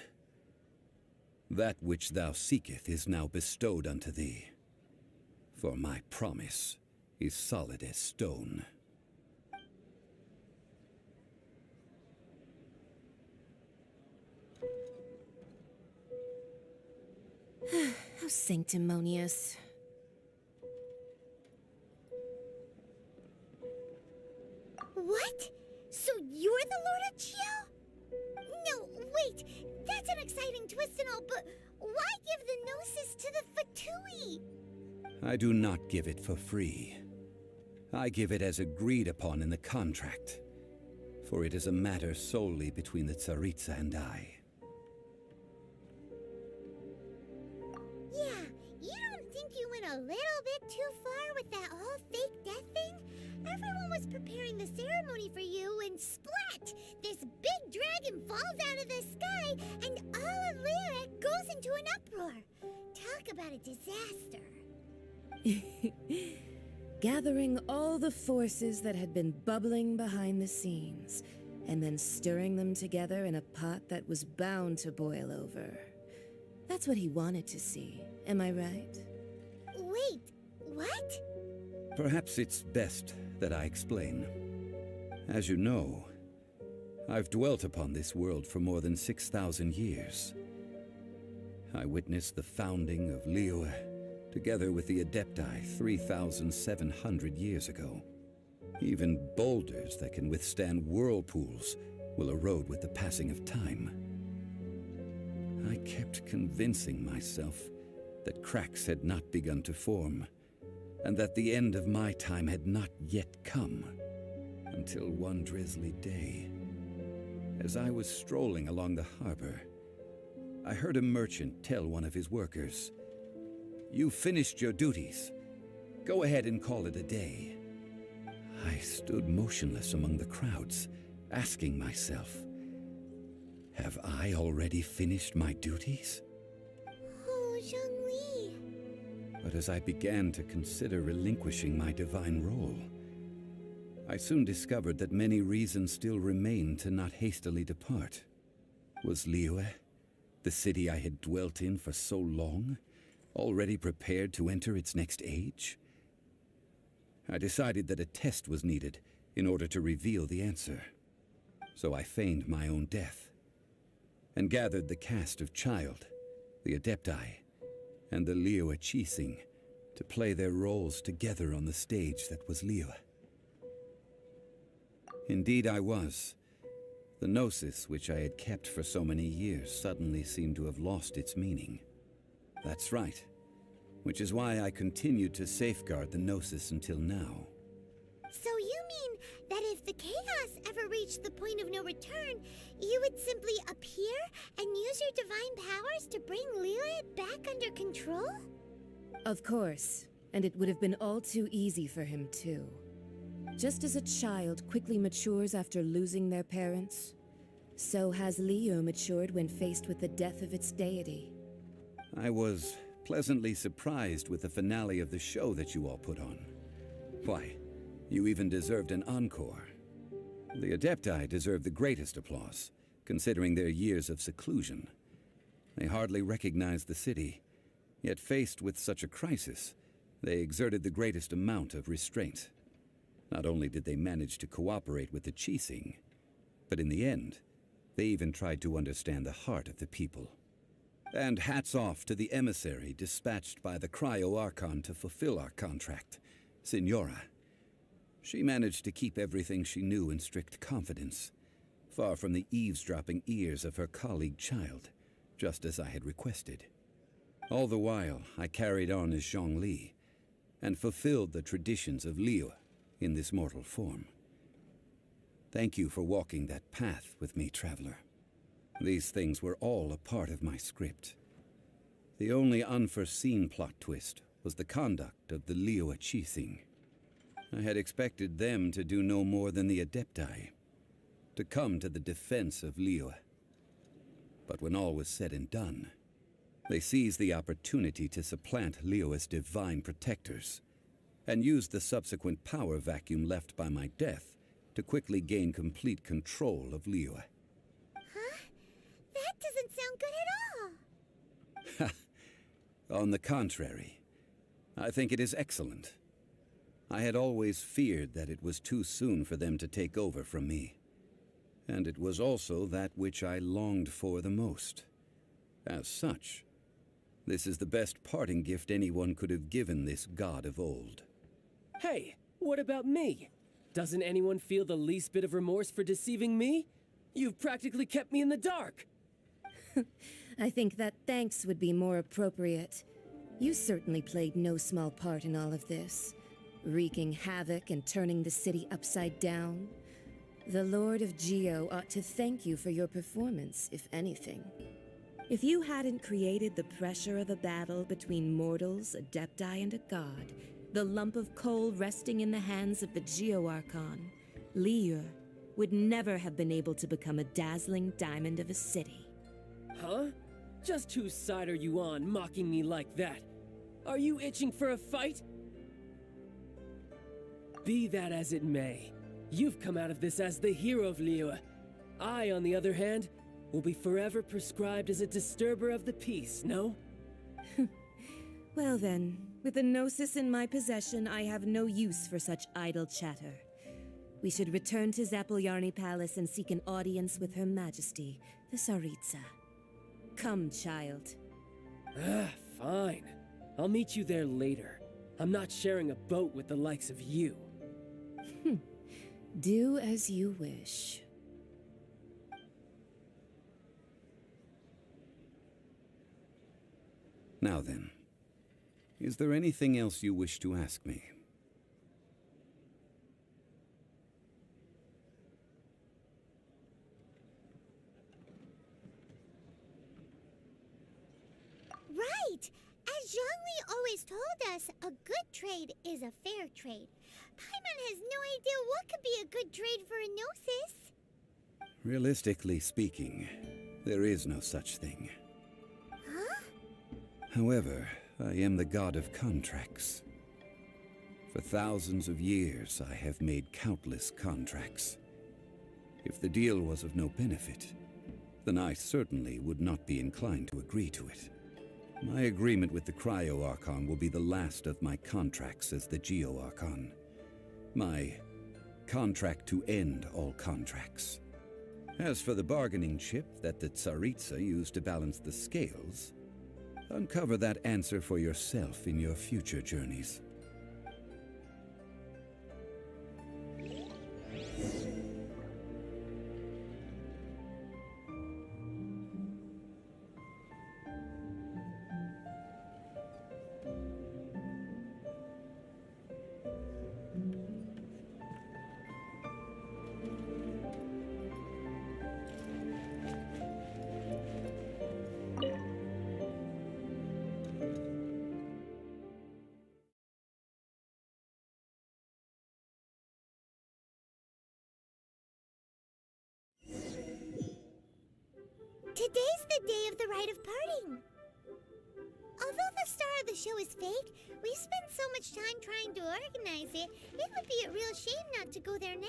O: That which thou seeketh is now bestowed unto thee. For my promise is solid as stone.
N: How sanctimonious.
C: What? So you're the Lord of Chiao? No, wait. That's an exciting twist and all, but why give the Gnosis to the Fatui?
O: I do not give it for free. I give it as agreed upon in the contract, for it is a matter solely between the Tsaritsa and I.
C: Yeah, you don't think you went a little bit too far with that whole fake death thing? Everyone was preparing performing the ceremony for you, and splat! This big dragon falls out of the sky, and all of Lyra goes into an uproar. Talk about a disaster.
N: Gathering all the forces that had been bubbling behind the scenes, and then stirring them together in a pot that was bound to boil over. That's what he wanted to see, am I right?
C: Wait, what?
O: Perhaps it's best that I explain. As you know, I've dwelt upon this world for more than 6,000 years. I witnessed the founding of Liyue, together with the Adepti 3,700 years ago. Even boulders that can withstand whirlpools will erode with the passing of time. I kept convincing myself that cracks had not begun to form, and that the end of my time had not yet come, until one drizzly day, as I was strolling along the harbor, I heard a merchant tell one of his workers, "You finished your duties. Go ahead and call it a day." I stood motionless among the crowds, asking myself, have I already finished my duties?
C: Oh, Zhongli.
O: But as I began to consider relinquishing my divine role, I soon discovered that many reasons still remained to not hastily depart. Was Liyue, the city I had dwelt in for so long, already prepared to enter its next age? I decided that a test was needed in order to reveal the answer. So I feigned my own death, and gathered the cast of Child, the Adepti, and the Liyue Qixing to play their roles together on the stage that was Liyue. Indeed I was. The gnosis which I had kept for so many years suddenly seemed to have lost its meaning. That's right, which is why I continued to safeguard the gnosis until now.
C: So you mean that if the chaos ever reached the point of no return, you would simply appear and use your divine powers to bring Liyue back under control?
N: Of course, and it would have been all too easy for him too. Just as a child quickly matures after losing their parents, so has Liyue matured when faced with the death of its deity.
O: I was pleasantly surprised with the finale of the show that you all put on. Why, you even deserved an encore. The Adepti deserve the greatest applause, considering their years of seclusion. They hardly recognized the city, yet faced with such a crisis, they exerted the greatest amount of restraint. Not only did they manage to cooperate with the Qixing, but in the end, they even tried to understand the heart of the people. And hats off to the emissary dispatched by the Cryo-Archon to fulfill our contract, Signora. She managed to keep everything she knew in strict confidence, far from the eavesdropping ears of her colleague Child, just as I had requested. All the while, I carried on as Zhongli, and fulfilled the traditions of Liyue in this mortal form. Thank you for walking that path with me, Traveler. These things were all a part of my script. The only unforeseen plot twist was the conduct of the Liyue Qixing. I had expected them to do no more than the Adepti, to come to the defense of Liyue. But when all was said and done, they seized the opportunity to supplant Liyue's divine protectors, and used the subsequent power vacuum left by my death to quickly gain complete control of Liyue.
C: Huh? That doesn't sound good at all.
O: On the contrary, I think it is excellent. I had always feared that it was too soon for them to take over from me, and it was also that which I longed for the most. As such, this is the best parting gift anyone could have given this god of old.
B: Hey, what about me? Doesn't anyone feel the least bit of remorse for deceiving me? You've practically kept me in the dark.
N: I think that thanks would be more appropriate. You certainly played no small part in all of this, wreaking havoc and turning the city upside down. The Lord of Geo ought to thank you for your performance, if anything. If you hadn't created the pressure of a battle between mortals, Adepti, and a god, the lump of coal resting in the hands of the Geo-Archon, Liyue would never have been able to become a dazzling diamond of a city.
B: Huh? Just whose side are you on, mocking me like that? Are you itching for a fight? Be that as it may, you've come out of this as the hero of Liyue. I, on the other hand, will be forever prescribed as a disturber of the peace, no?
N: Well then, with the Gnosis in my possession, I have no use for such idle chatter. We should return to Zapoljarny Palace and seek an audience with Her Majesty, the Tsaritsa. Come, child.
B: Fine. I'll meet you there later. I'm not sharing a boat with the likes of you.
N: Do as you wish.
O: Now then, is there anything else you wish to ask me?
C: Right! As Zhongli always told us, a good trade is a fair trade. Paimon has no idea what could be a good trade for a Gnosis.
O: Realistically speaking, there is no such thing.
C: Huh?
O: However, I am the god of contracts. For thousands of years, I have made countless contracts. If the deal was of no benefit, then I certainly would not be inclined to agree to it. My agreement with the Cryo-Archon will be the last of my contracts as the Geo-Archon. My contract to end all contracts. As for the bargaining chip that the Tsaritsa used to balance the scales, uncover that answer for yourself in your future journeys.
C: Today's the day of the rite of parting. Although the star of the show is fake, we spent so much time trying to organize it, it would be a real shame not to go there now.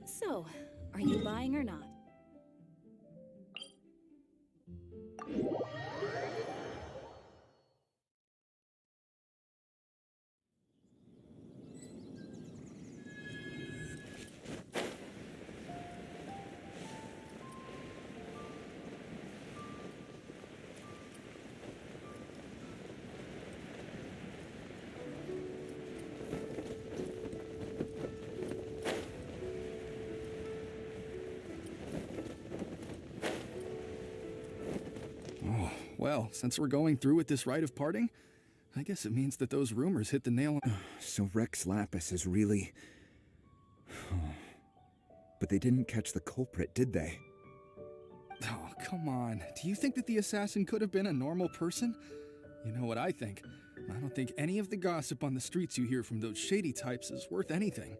F: So, are you buying or not?
P: Well, since we're going through with this rite of parting, I guess it means that those rumors hit the nail on...
Q: So Rex Lapis is really... But they didn't catch the culprit, did they?
P: Oh, come on. Do you think that the assassin could have been a normal person? You know what I think. I don't think any of the gossip on the streets you hear from those shady types is worth anything.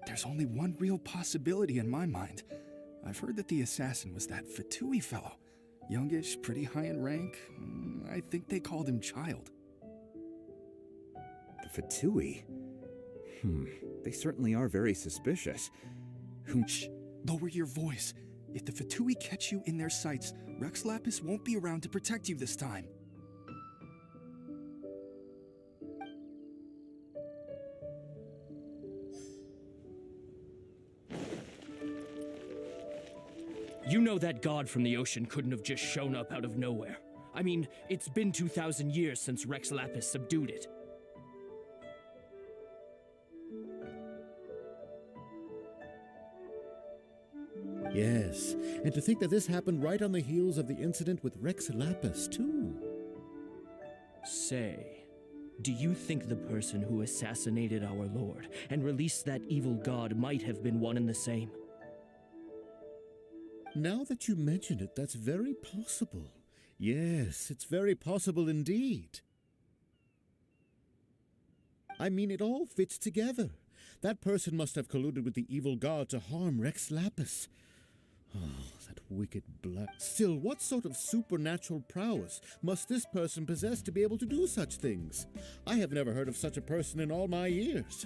P: There's only one real possibility in my mind. I've heard that the assassin was that Fatui fellow. Youngish, pretty high in rank. I think they called him Child.
Q: The Fatui? They certainly are very suspicious.
P: Shh! Lower your voice. If the Fatui catch you in their sights, Rex Lapis won't be around to protect you this time.
R: You know that god from the ocean couldn't have just shown up out of nowhere. I mean, it's been 2,000 years since Rex Lapis subdued it.
S: Yes, and to think that this happened right on the heels of the incident with Rex Lapis, too.
R: Say, do you think the person who assassinated our lord and released that evil god might have been one and the same?
S: Now that you mention it, that's very possible. Yes, it's very possible indeed. I mean, it all fits together. That person must have colluded with the evil god to harm Rex Lapis. Oh, that wicked black... Still, what sort of supernatural prowess must this person possess to be able to do such things? I have never heard of such a person in all my years.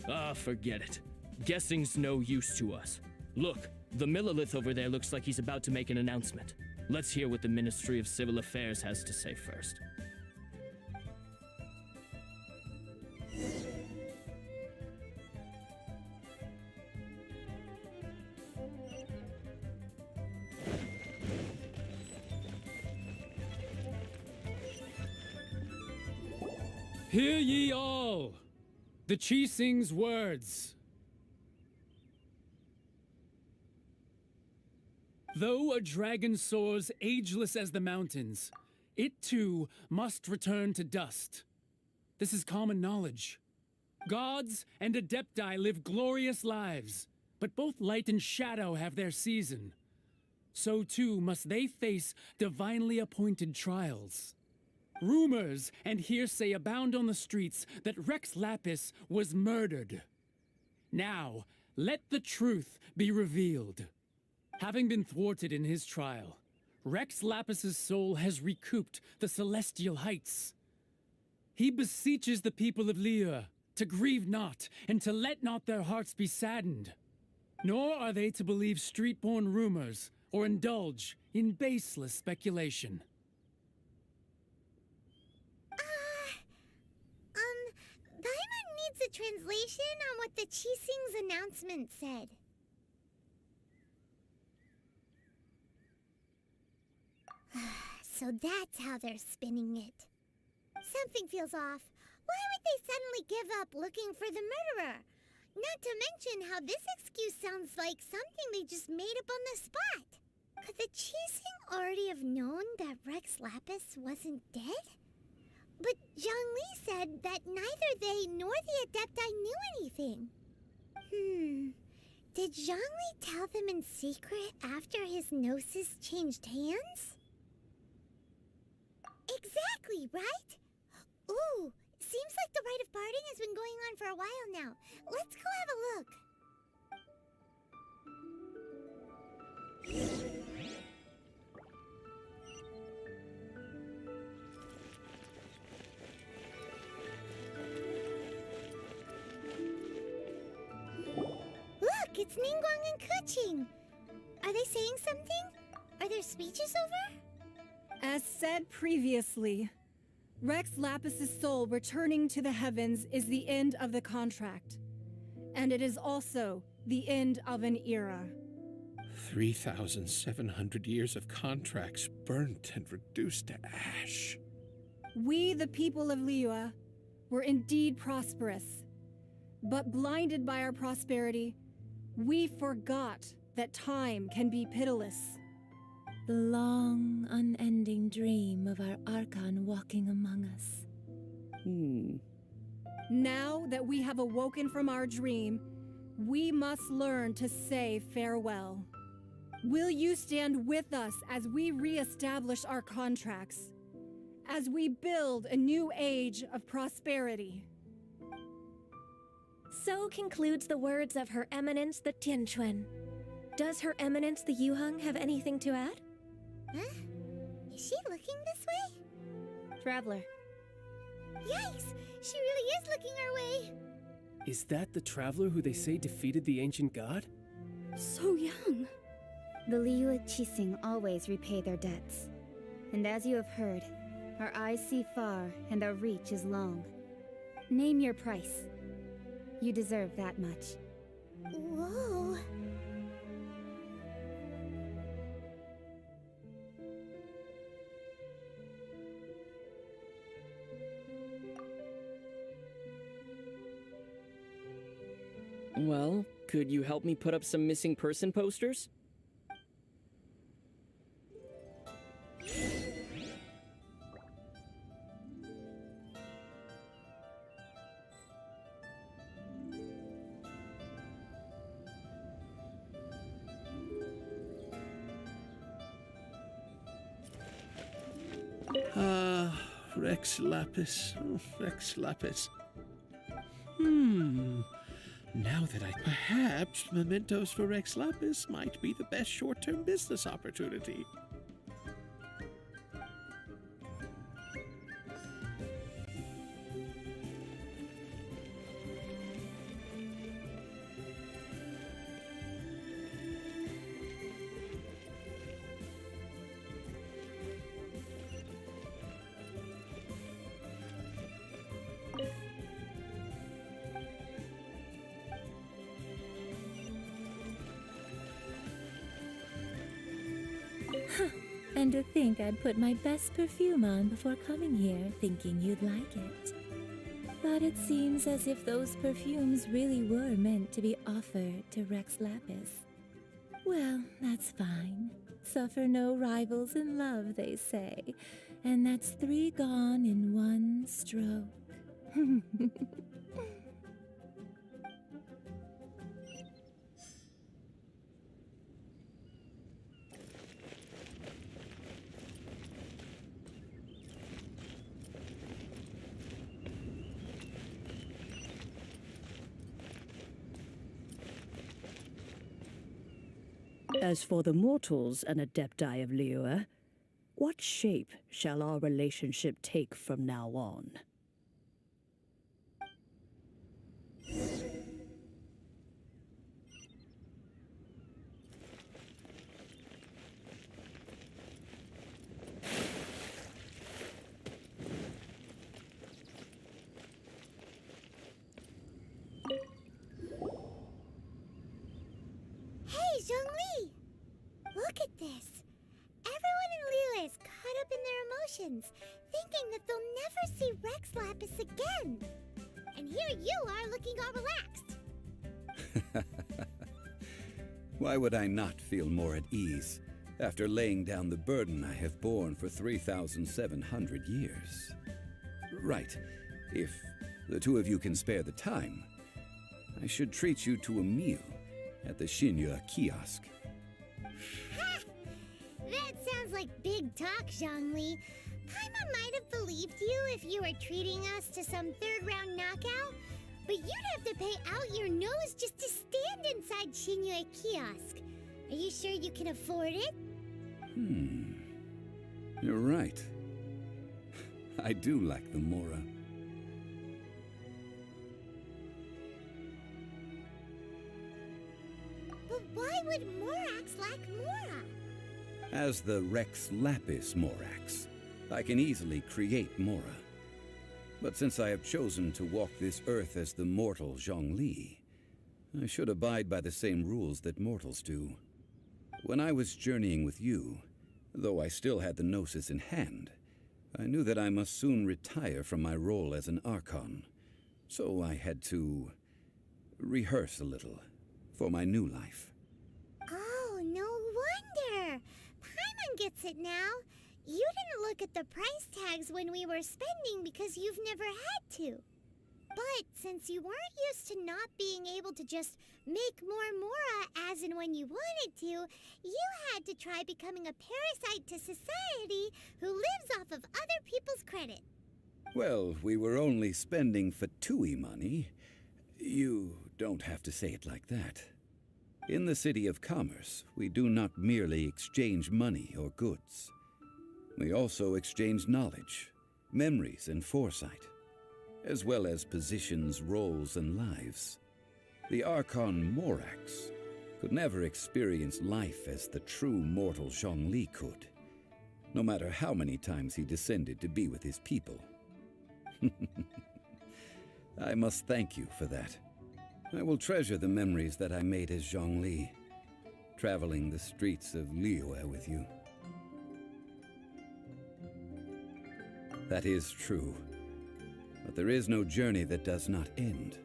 R: Ah, forget it. Guessing's no use to us. Look, the Millilith over there looks like he's about to make an announcement. Let's hear what the Ministry of Civil Affairs has to say first.
M: Hear ye all! The Qixing's words. Though a dragon soars ageless as the mountains, it too must return to dust. This is common knowledge. Gods and Adepti live glorious lives, but both light and shadow have their season. So too must they face divinely appointed trials. Rumors and hearsay abound on the streets that Rex Lapis was murdered. Now, let the truth be revealed. Having been thwarted in his trial, Rex Lapis's soul has recouped the celestial heights. He beseeches the people of Liyue to grieve not and to let not their hearts be saddened. Nor are they to believe street-born rumors or indulge in baseless speculation.
C: Paimon needs a translation on what the Qixing's announcement said. So that's how they're spinning it. Something feels off. Why would they suddenly give up looking for the murderer? Not to mention how this excuse sounds like something they just made up on the spot. Could the Qixing already have known that Rex Lapis wasn't dead? But Zhongli said that neither they nor the Adepti knew anything. Did Zhongli tell them in secret after his gnosis changed hands? Exactly, right? Ooh, seems like the rite of parting has been going on for a while now. Let's go have a look. Look, it's Ningguang and Keqing. Are they saying something? Are their speeches over?
F: As said previously, Rex Lapis's soul returning to the heavens is the end of the contract. And it is also the end of an era.
T: 3,700 years of contracts burnt and reduced to ash.
F: We, the people of Liyue, were indeed prosperous. But blinded by our prosperity, we forgot that time can be pitiless.
U: The long, unending dream of our Archon walking among us.
F: Now that we have awoken from our dream, we must learn to say farewell. Will you stand with us as we re-establish our contracts? As we build a new age of prosperity?
A: So concludes the words of Her Eminence the Tianquan. Does Her Eminence the Yuheng have anything to add?
C: Huh? Is she looking this way?
G: Traveler.
C: Yikes! She really is looking our way!
B: Is that the traveler who they say defeated the ancient god?
A: So young.
G: The Liyue Qixing always repay their debts. And as you have heard, our eyes see far and our reach is long. Name your price. You deserve that much.
C: Whoa.
D: Well, could you help me put up some missing person posters?
T: Rex Lapis. Rex Lapis. Now that perhaps mementos for Rex Lapis might be the best short-term business opportunity.
U: And to think I'd put my best perfume on before coming here, thinking you'd like it. But it seems as if those perfumes really were meant to be offered to Rex Lapis. Well, that's fine. Suffer no rivals in love, they say. And that's 3 gone in 1 stroke.
J: As for the mortals and adepti of Liyue, what shape shall our relationship take from now on?
C: Hey, Zhongli! Look at this. Everyone in Liyue is caught up in their emotions, thinking that they'll never see Rex Lapis again. And here you are looking all relaxed.
O: Why would I not feel more at ease after laying down the burden I have borne for 3,700 years? Right. If the 2 of you can spare the time, I should treat you to a meal at the Xinyue kiosk.
C: Ha! That sounds like big talk, Zhongli. Paimon might have believed you if you were treating us to some 3rd round knockout, but you'd have to pay out your nose just to stand inside Xinyue kiosk. Are you sure you can afford it?
O: You're right. I do like the Mora.
C: But why would Morax lack Mora?
O: As the Rex Lapis Morax, I can easily create Mora. But since I have chosen to walk this earth as the mortal Zhongli, I should abide by the same rules that mortals do. When I was journeying with you, though I still had the Gnosis in hand, I knew that I must soon retire from my role as an Archon. So I had to rehearse a little for my new life.
C: Oh, no wonder. Paimon gets it now. You didn't look at the price tags when we were spending because you've never had to. But since you weren't used to not being able to just make more Mora as and when you wanted to, you had to try becoming a parasite to society who lives off of other people's credit.
O: Well, we were only spending Fatui money. You don't have to say it like that. In the City of Commerce, we do not merely exchange money or goods. We also exchange knowledge, memories, and foresight, as well as positions, roles, and lives. The Archon Morax could never experience life as the true mortal Zhongli could, no matter how many times he descended to be with his people. I must thank you for that. I will treasure the memories that I made as Zhongli, traveling the streets of Liyue with you. That is true, but there is no journey that does not end.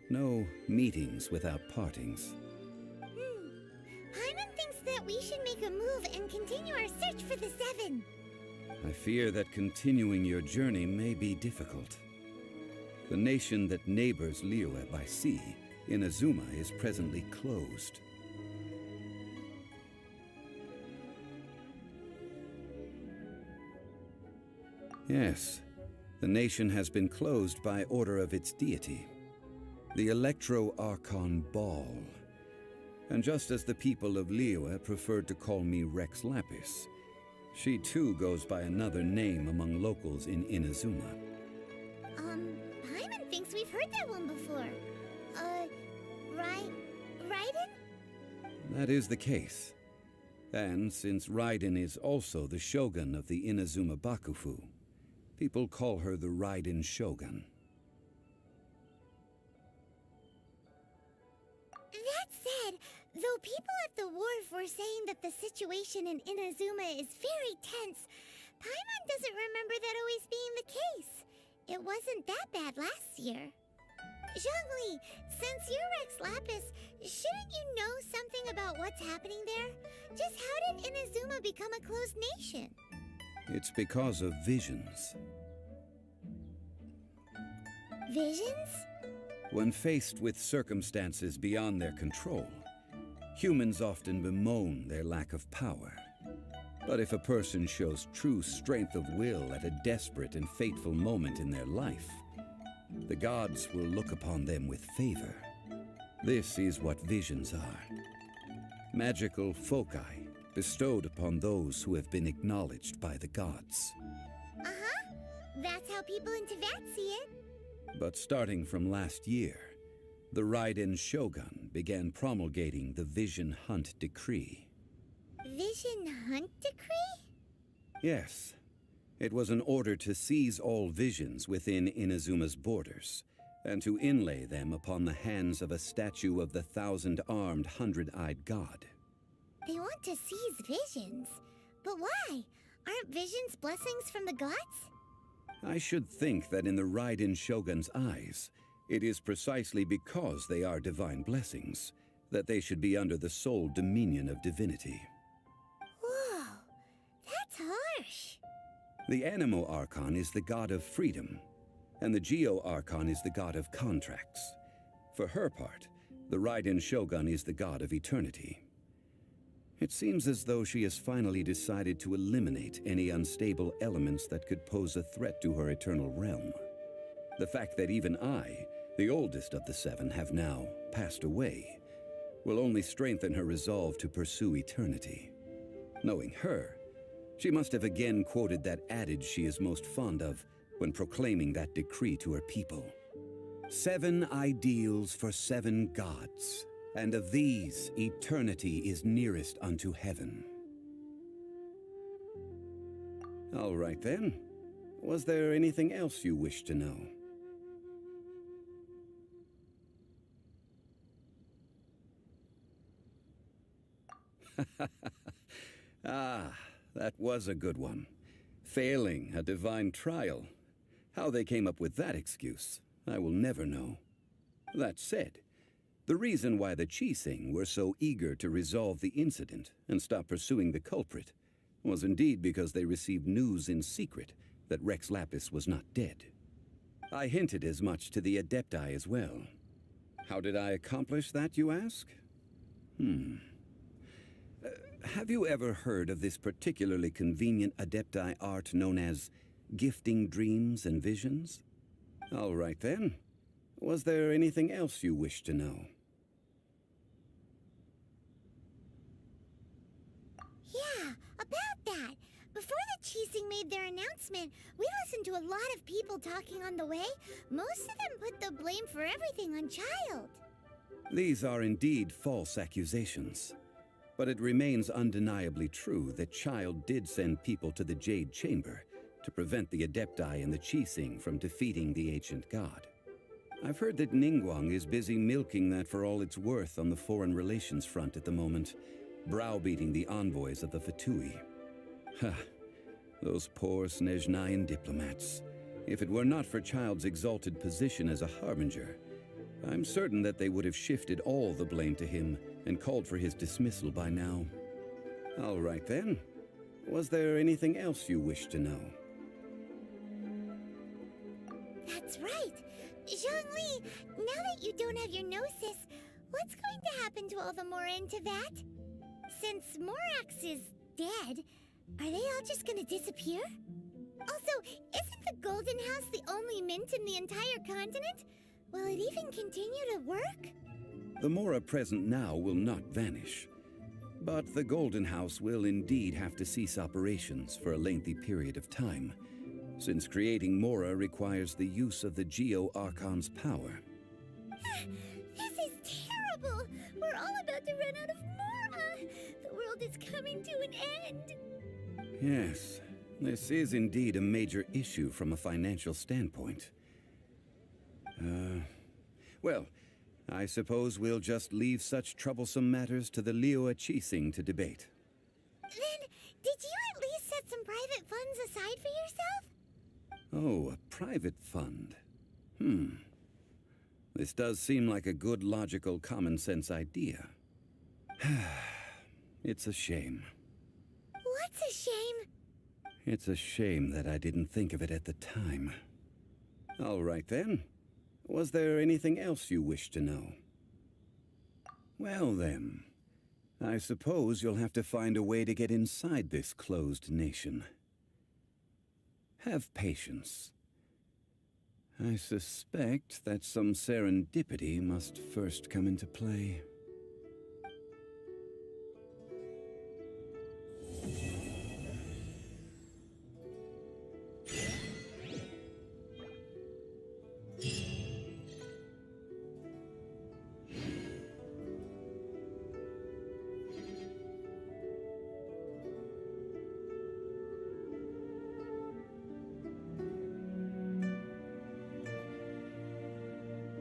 O: No meetings without partings.
C: Paimon thinks that we should make a move and continue our search for the Seven.
O: I fear that continuing your journey may be difficult. The nation that neighbors Liyue by sea, Inazuma, is presently closed. Yes, the nation has been closed by order of its deity, the Electro-Archon Ball. And just as the people of Liyue preferred to call me Rex Lapis, she too goes by another name among locals in Inazuma.
C: Paimon thinks we've heard that one before. Raiden?
O: That is the case. And since Raiden is also the shogun of the Inazuma Bakufu, people call her the Raiden Shogun.
C: That said, though people at the wharf were saying that the situation in Inazuma is very tense, Paimon doesn't remember that always being the case. It wasn't that bad last year. Zhongli, since you're Rex Lapis, shouldn't you know something about what's happening there? Just how did Inazuma become a closed nation?
O: It's because of visions.
C: Visions?
O: When faced with circumstances beyond their control, humans often bemoan their lack of power. But if a person shows true strength of will at a desperate and fateful moment in their life, the gods will look upon them with favor. This is what visions are. Magical foci bestowed upon those who have been acknowledged by the gods.
C: Uh-huh. That's how people in Teyvat see it.
O: But starting from last year, the Raiden Shogun began promulgating the Vision Hunt Decree.
C: Vision Hunt Decree?
O: Yes. It was an order to seize all visions within Inazuma's borders, and to inlay them upon the hands of a statue of the 1,000-armed, 100-eyed god.
C: They want to seize visions. But why? Aren't visions blessings from the gods?
O: I should think that in the Raiden Shogun's eyes, it is precisely because they are divine blessings that they should be under the sole dominion of divinity.
C: Whoa, that's harsh.
O: The Animo Archon is the god of freedom, and the Geo Archon is the god of contracts. For her part, the Raiden Shogun is the god of eternity. It seems as though she has finally decided to eliminate any unstable elements that could pose a threat to her eternal realm. The fact that even I, the oldest of the seven, have now passed away, will only strengthen her resolve to pursue eternity. Knowing her, she must have again quoted that adage she is most fond of when proclaiming that decree to her people. 7 ideals for 7 gods, and of these, eternity is nearest unto heaven. All right then. Was there anything else you wish to know? Ah, that was a good one. Failing a divine trial. How they came up with that excuse, I will never know. That said, the reason why the Qixing were so eager to resolve the incident and stop pursuing the culprit was indeed because they received news in secret that Rex Lapis was not dead. I hinted as much to the Adepti as well. How did I accomplish that, you ask? Have you ever heard of this particularly convenient Adepti art known as gifting dreams and visions? All right then. Was there anything else you wish to know?
C: Yeah, about that. Before the Qixing made their announcement, we listened to a lot of people talking on the way. Most of them put the blame for everything on Child.
O: These are indeed false accusations. But it remains undeniably true that Child did send people to the Jade Chamber to prevent the Adepti and the Qixing from defeating the ancient god. I've heard that Ningguang is busy milking that for all it's worth on the foreign relations front at the moment, browbeating the envoys of the Fatui. Ha! Those poor Snezhnayan diplomats. If it were not for Child's exalted position as a harbinger, I'm certain that they would have shifted all the blame to him and called for his dismissal by now. All right then. Was there anything else you wish to know?
C: That's right. Zhongli, now that you don't have your gnosis, what's going to happen to all the Mora in Teyvat? Since Morax is dead, are they all just gonna disappear? Also, isn't the Golden House the only mint in the entire continent? Will it even continue to work?
O: The Mora present now will not vanish. But the Golden House will indeed have to cease operations for a lengthy period of time, since creating Mora requires the use of the Geo-Archon's power.
C: This is terrible! We're all about to run out of Mora! The world is coming to an end!
O: Yes, this is indeed a major issue from a financial standpoint. Well, I suppose we'll just leave such troublesome matters to the Liyue Qixing to debate.
C: Then, did you at least set some private funds aside for yourself?
O: Oh, a private fund. This does seem like a good, logical, common-sense idea. It's a shame.
C: What's a shame?
O: It's a shame that I didn't think of it at the time. All right then. Was there anything else you wish to know? Well then, I suppose you'll have to find a way to get inside this closed nation. Have patience. I suspect that some serendipity must first come into play.